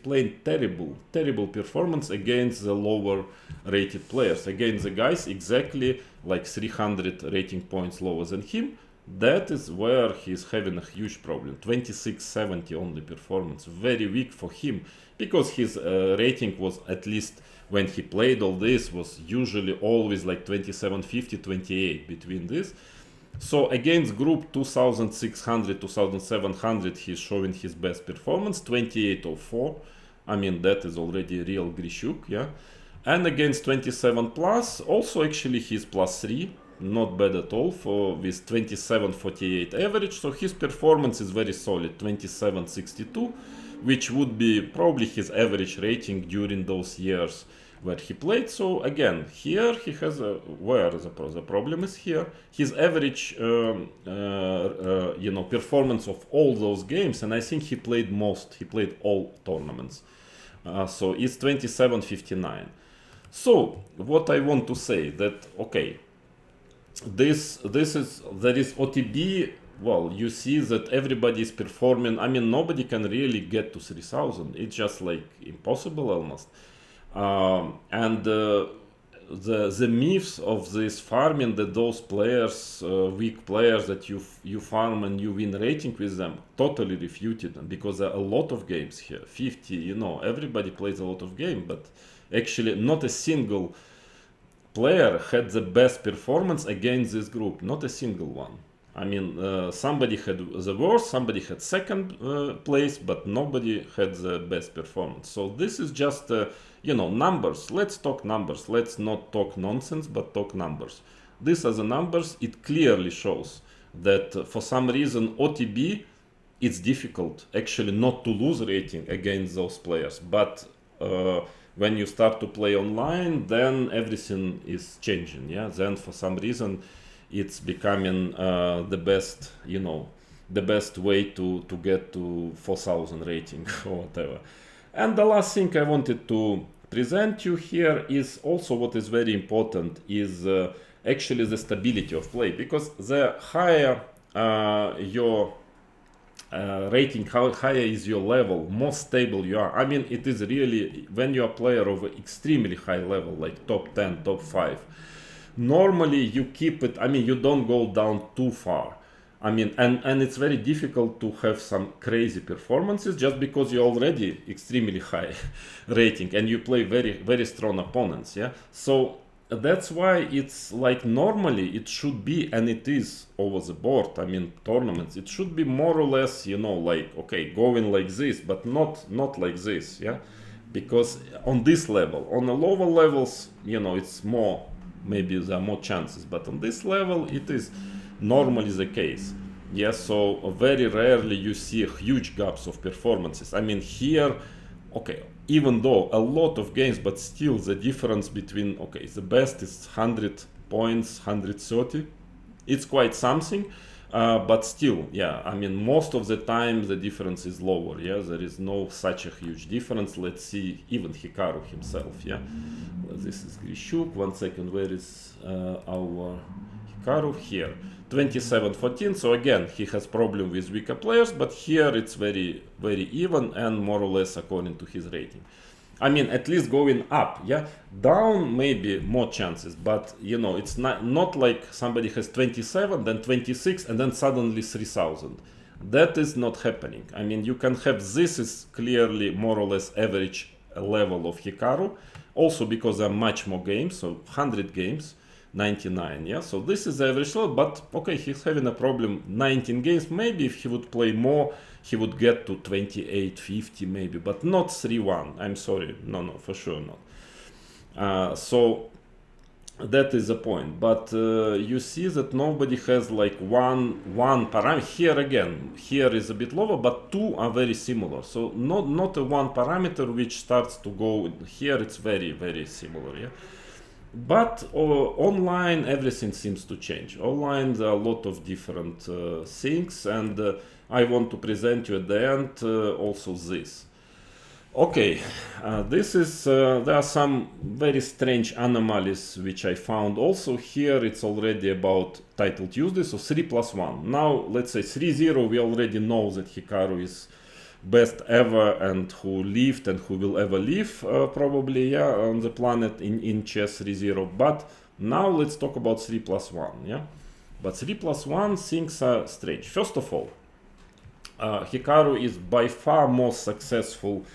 playing terrible performance against the lower rated players, against the guys exactly like 300 rating points lower than him. That is where he's having a huge problem. 2670 only performance, very weak for him, because his rating was, at least when he played all this, was usually always like 2750, 28 between this. So against group 2600, 2700, he's showing his best performance, 2804. I mean, that is already real Grishuk, yeah. And against 27 plus, also actually he's +3, not bad at all, for with 2748 average. So his performance is very solid, 2762, which would be probably his average rating during those years where he played. So again, here he has where the problem is here. His average, performance of all those games, and I think he played all tournaments. So it's 2759. So what I want to say that, okay, there is OTB. Well, you see that everybody is performing. I mean, nobody can really get to 3000. It's just like impossible almost. And the myths of this farming, that those players, weak players, that you farm and you win rating with them, totally refuted, because there are a lot of games here, 50. Everybody plays a lot of games, but actually not a single player had the best performance against this group, not a single one. I mean, somebody had the worst, somebody had second place, but nobody had the best performance. So this is just, numbers. Let's talk numbers. Let's not talk nonsense, but talk numbers. These are the numbers. It clearly shows that for some reason OTB, it's difficult actually not to lose rating against those players. But when you start to play online, then everything is changing. Yeah, then for some reason it's becoming the best, the best way to get to 4000 rating or whatever. And the last thing I wanted to present you here is also what is very important is actually the stability of play, because the higher your rating, how higher is your level, more stable you are. I mean, it is really, when you're a player of extremely high level, like top 10, top 5, normally you keep it, I mean, you don't go down too far. I mean, and it's very difficult to have some crazy performances just because you're already extremely high rating and you play very strong opponents, yeah. So that's why it's like normally it should be, and it is over the board. I mean, tournaments, it should be more or less, like, okay, going like this, but not like this, yeah. Because on this level, on the lower levels, it's more, maybe there are more chances, but on this level it is normally the case. Yes, so very rarely you see huge gaps of performances. I mean, here, okay, even though a lot of games, but still the difference between, okay, the best is 100 points, 130. It's quite something. But still, yeah, I mean, most of the time the difference is lower. Yeah, there is no such a huge difference. Let's see, even Hikaru himself. Yeah, this is Grishuk. 1 second, where is our Hikaru? Here, 27-14. So again, he has problem with weaker players, but here it's very, very even and more or less according to his rating. I mean, at least going up, yeah. Down, maybe more chances, but you know, it's not like somebody has 27, then 26, and then suddenly 3000. That is not happening. I mean, you can have this is clearly more or less average level of Hikaru, also because there are much more games, so 100 games, 99, yeah. So this is the average level, but okay, he's having a problem. 19 games, maybe if he would play more, he would get to 28, 50 maybe, but not 3-1. I'm sorry, no, for sure not. So that is the point. But you see that nobody has like one parameter. Here again, here is a bit lower, but two are very similar. So not a one parameter which starts to go here. It's very, very similar, yeah. But online, everything seems to change. Online, there are a lot of different things, and I want to present you at the end also this. Okay, this is there are some very strange anomalies which I found. Also here, it's already about Title Tuesday, so 3+1. Now, let's say 3-0. We already know that Hikaru is best ever and who lived and who will ever live probably, yeah, on the planet in chess 3-0. But now let's talk about 3+1, yeah. But 3+1 things are strange. First of all, Hikaru is by far most successful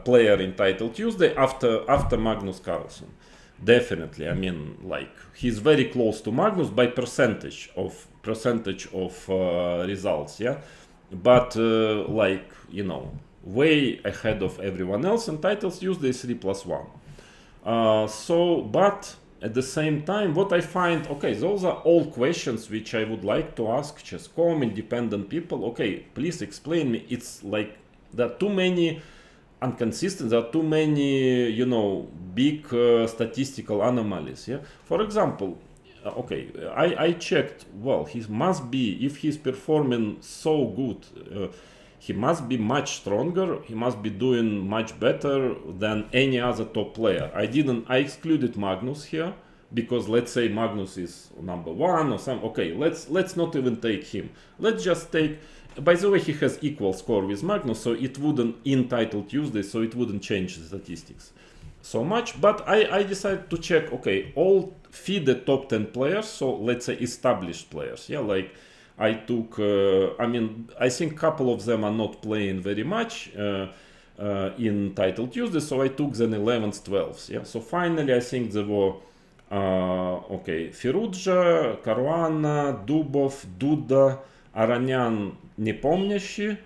player in Title Tuesday after Magnus Carlsen. Definitely, I mean, like he's very close to Magnus by percentage of results, yeah. But like, you know, way ahead of everyone else, and Titles Tuesday 3+1. So, but at the same time, what I find, okay, those are all questions which I would like to ask Chess.com, independent people. Okay, please explain me. It's like there are too many inconsistent, there are too many, you know, big statistical anomalies. Yeah, for example. Okay, I checked. Well, he must be, if he's performing so good, he must be much stronger. He must be doing much better than any other top player. I excluded Magnus here because let's say Magnus is number one or some. Okay, let's not even take him. Let's just take. By the way, he has equal score with Magnus, so it wouldn't in Title Tuesday, so it wouldn't change the statistics so much. But I decided to check, okay, all FIDE top 10 players, so let's say established players, yeah, like I took, I mean, I think a couple of them are not playing very much in Title Tuesday, so I took the 11th, 12th, yeah. So finally, I think there were, okay, Firouzja, Caruana, Dubov, Duda, Aranyan, Nepomнящий,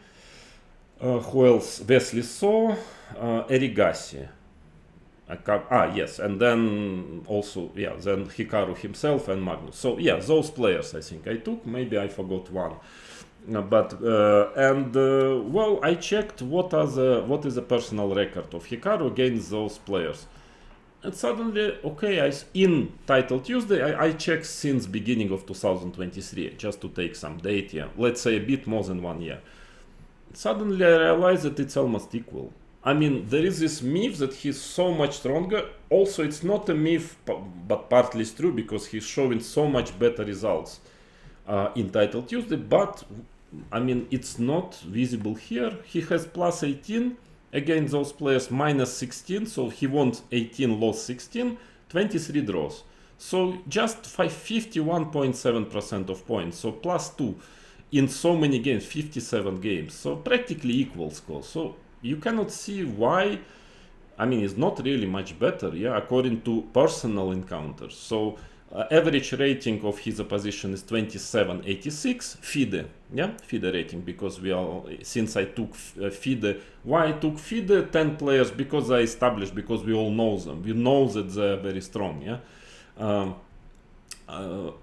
who else? Wesley So, Erigaisi. Yes, and then also, yeah, then Hikaru himself and Magnus. So yeah, those players I think I took. Maybe I forgot one, well, I checked what is the personal record of Hikaru against those players, and suddenly, okay, in Title Tuesday I checked since beginning of 2023 just to take some data. Let's say a bit more than 1 year. Suddenly I realized that it's almost equal. I mean, there is this myth that he's so much stronger. Also, it's not a myth, but partly it's true because he's showing so much better results in Title Tuesday. But, I mean, it's not visible here. He has plus 18 against those players, minus 16. So he won 18, lost 16, 23 draws. So just 51.7% of points. So plus 2 in so many games, 57 games. So practically equal score. So you cannot see why. I mean, it's not really much better, yeah, according to personal encounters. So average rating of his opposition is 27.86 FIDE, yeah, FIDE rating, because we are, since I took FIDE, why I took FIDE 10 players, because I established, because we all know them, we know that they're very strong, yeah,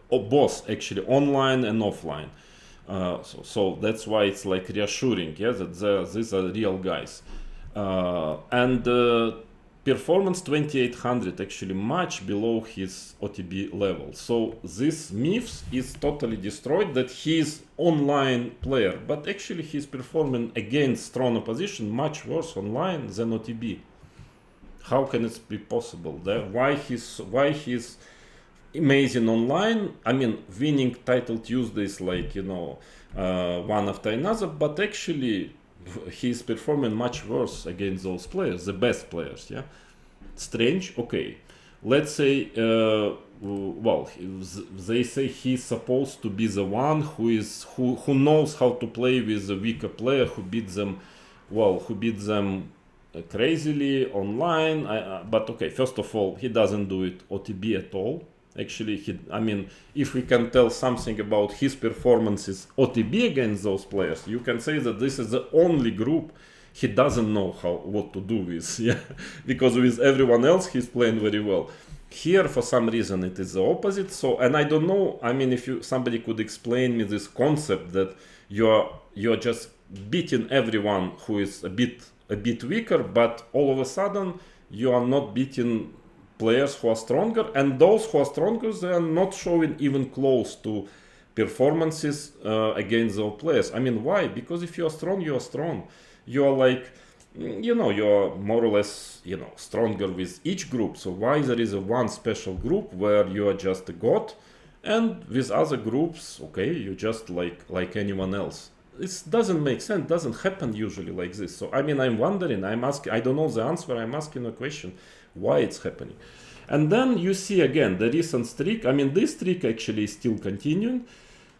both actually online and offline. So that's why it's like reassuring, yeah, that these are real guys. performance 2800, actually much below his OTB level. So this myth is totally destroyed that he is online player, but actually he's performing against strong opposition much worse online than OTB. How can it be possible? Why he's amazing online? I mean, winning title Tuesdays like, you know, one after another, but actually he's performing much worse against those players, the best players. Yeah, strange. Okay, let's say well, they say he's supposed to be the one who knows how to play with a weaker player, who beat them crazily online. But okay, first of all, he doesn't do it OTB at all. Actually, I mean, if we can tell something about his performances OTB against those players, you can say that this is the only group he doesn't know what to do with. Yeah, because with everyone else he's playing very well. Here, for some reason, it is the opposite. So, and I don't know. I mean, if somebody could explain me this concept that you're just beating everyone who is a bit weaker, but all of a sudden you are not beating players who are stronger, and those who are stronger, they are not showing even close to performances against those players. I mean, why? Because if you are strong, you are strong. You are like, you know, you are more or less, you know, stronger with each group. So why there is a one special group where you are just a god, and with other groups, okay, you just like anyone else. It doesn't make sense. Doesn't happen usually like this. So I mean, I'm wondering. I'm asking. I don't know the answer. I'm asking a question. Why it's happening? And then you see again the recent streak. I mean, this streak actually is still continuing.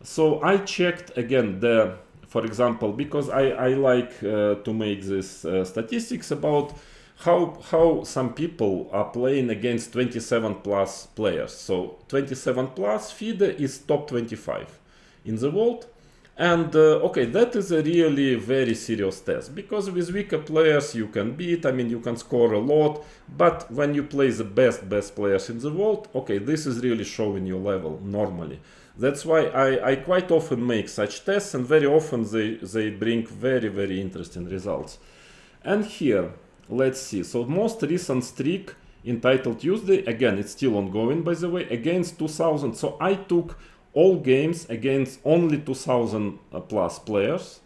So I checked again for example, because I like to make this statistics about how some people are playing against 27 plus players. So 27 plus FIDE is top 25 in the world. And okay, that is a really very serious test, because with weaker players you can beat, I mean, you can score a lot, but when you play the best players in the world, okay, this is really showing your level normally. That's why I quite often make such tests, and very often they bring very interesting results. And here, let's see, so most recent streak in Title Tuesday, again, it's still ongoing, by the way, against 2000, so I took all games against only 2000 plus players,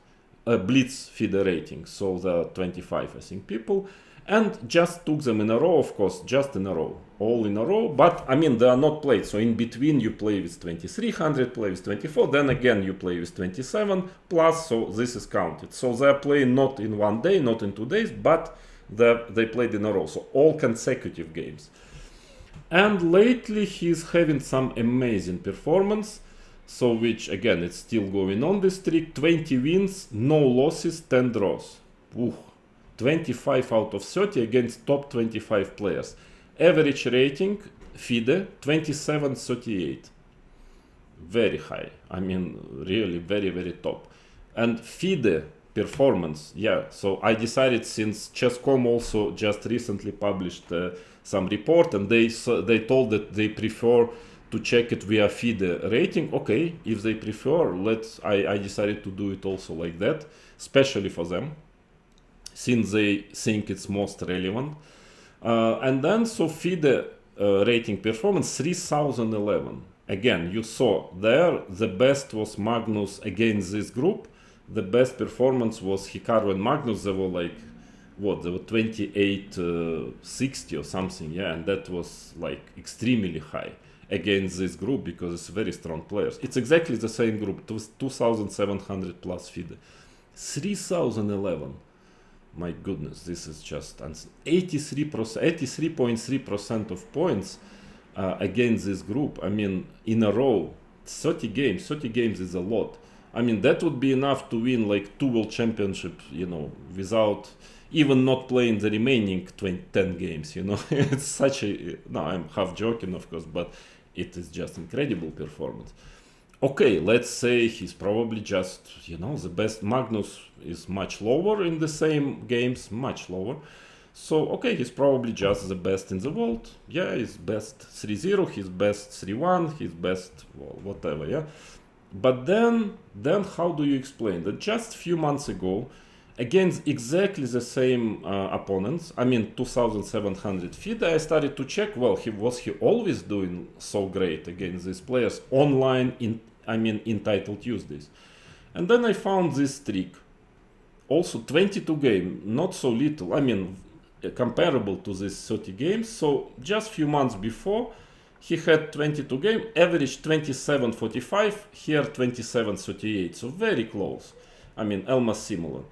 Blitz FIDE rating, so the 25 I think people, and just took them in a row, of course, just in a row, all in a row, but I mean they are not played, so in between you play with 2300, play with 24, then again you play with 27 plus, so this is counted. So they are playing not in one day, not in 2 days, but they played in a row, so all consecutive games. And lately he's having some amazing performance, so which again it's still going on this streak. 20 wins, no losses, 10 draws. Ooh, 25 out of 30 against top 25 players. Average rating FIDE 2738. Very high. I mean, really very top. And FIDE performance, yeah. So I decided, since Chess.com also just recently published some report, and they told that they prefer to check it via FIDE rating. Okay, if they prefer, I decided to do it also like that, especially for them, since they think it's most relevant. And then so FIDE rating performance 3011. Again, you saw there the best was Magnus against this group. The best performance was Hikaru and Magnus. They were like, what, they were 2860 or something, yeah, and that was like extremely high against this group, because it's very strong players. It's exactly the same group. It was 2700 plus FIDE. 3011. My goodness, this is just 83.3% of points against this group. I mean, in a row, 30 games is a lot. I mean, that would be enough to win like 2 world championships, you know, without even not playing the remaining 10 games, you know. It's such a, no, I'm half joking, of course, but it is just incredible performance. Okay, let's say he's probably just, you know, the best. Magnus is much lower in the same games, much lower. So, okay, he's probably just the best in the world. Yeah, he's best 3-0, he's best 3-1, he's best, well, whatever, yeah. But then how do you explain that just a few months ago, against exactly the same opponents. I mean, 2,700 FIDE. I started to check. Well, was he always doing so great against these players online? In Title Tuesdays, and then I found this streak. Also 22 game, not so little. I mean, comparable to this 30 games. So just few months before, he had 22 game, average 27.45. Here 27.38. So very close. I mean, almost similar.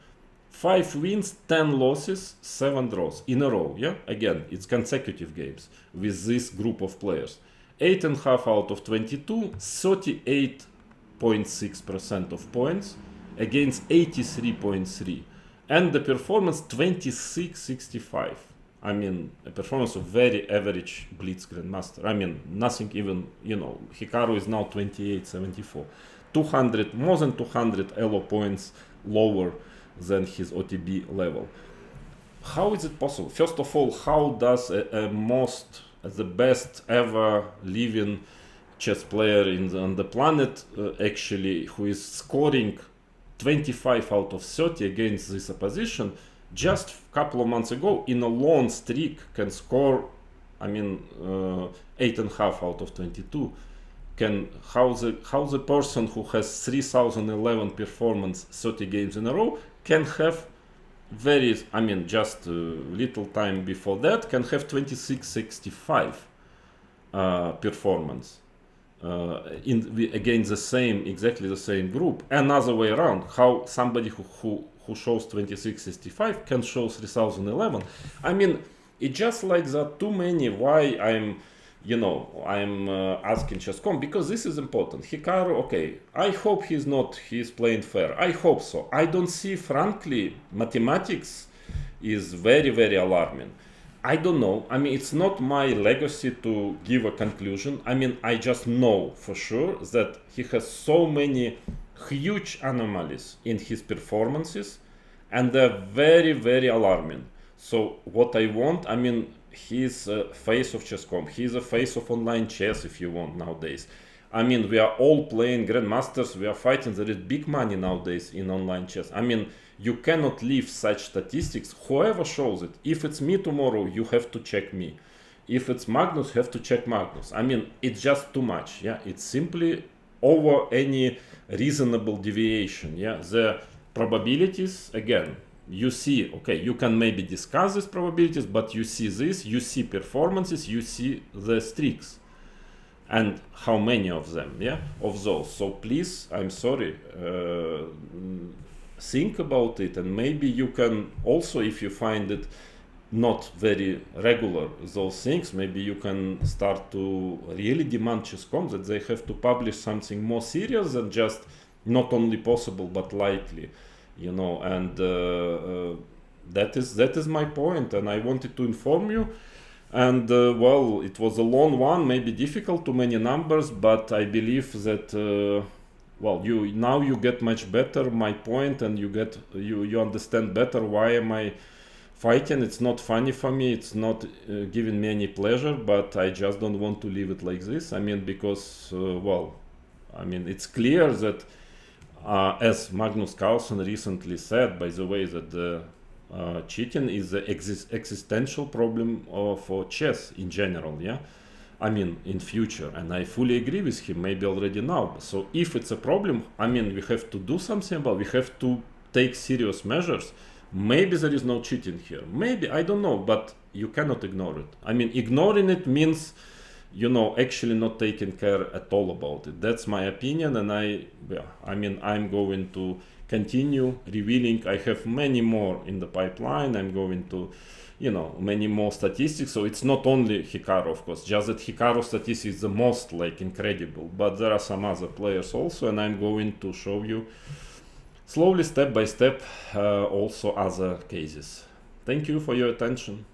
5 wins, 10 losses, 7 draws in a row. Yeah, again, it's consecutive games with this group of players. 8.5 out of 22, 38.6% of points against 83.3, and the performance 26.65. I mean, a performance of very average Blitz Grandmaster. I mean, nothing even, Hikaru is now 28.74. 200, more than 200 ELO points lower than his OTB level. How is it possible? First of all, how does the best ever living chess player on the planet actually, who is scoring 25 out of 30 against this opposition, just a couple of months ago in a long streak can score, 8.5 out of 22. How the person who has 3011 performance 30 games in a row can have just little time before that can have 26.65 performance against exactly the same group. Another way around, how somebody who shows 26.65 can show 3011. I mean, it's just like that. Too many. Why I'm asking Chess.com, because this is important. Hikaru, okay, I hope he's playing fair. I hope so. I don't see, frankly, mathematics is very, very alarming. I don't know. I mean, it's not my legacy to give a conclusion. I mean, I just know for sure that he has so many huge anomalies in his performances, and they're very, very alarming. So what I want, he's a face of Chess.com. He's a face of online chess, if you want, nowadays. I mean, we are all playing Grandmasters. We are fighting. There is big money nowadays in online chess. I mean, you cannot leave such statistics. Whoever shows it. If it's me tomorrow, you have to check me. If it's Magnus, you have to check Magnus. I mean, it's just too much. Yeah, it's simply over any reasonable deviation. Yeah, the probabilities, again, you see, okay, you can maybe discuss these probabilities, but you see this, you see performances, you see the streaks, and how many of them, of those. So please, I'm sorry, think about it, and maybe you can also, if you find it not very regular, those things, maybe you can start to really demand Chess.com that they have to publish something more serious than just not only possible but likely. And that is my point, and I wanted to inform you. And it was a long one, maybe difficult, too many numbers, but I believe that you get much better my point, and you understand better why am I fighting. It's not funny for me, it's not giving me any pleasure, but I just don't want to leave it like this. Because it's clear that as Magnus Carlsen recently said, by the way, that cheating is an existential problem for chess in general, in future, and I fully agree with him, maybe already now. So if it's a problem, we have to do something about it. We have to take serious measures. Maybe there is no cheating here, maybe, I don't know, but you cannot ignore it. Ignoring it means actually not taking care at all about it. That's my opinion, and I'm going to continue revealing. I have many more in the pipeline. I'm going to, many more statistics. So it's not only Hikaru, of course, just that Hikaru statistics is the most incredible, but there are some other players also, and I'm going to show you slowly, step by step, also other cases. Thank you for your attention.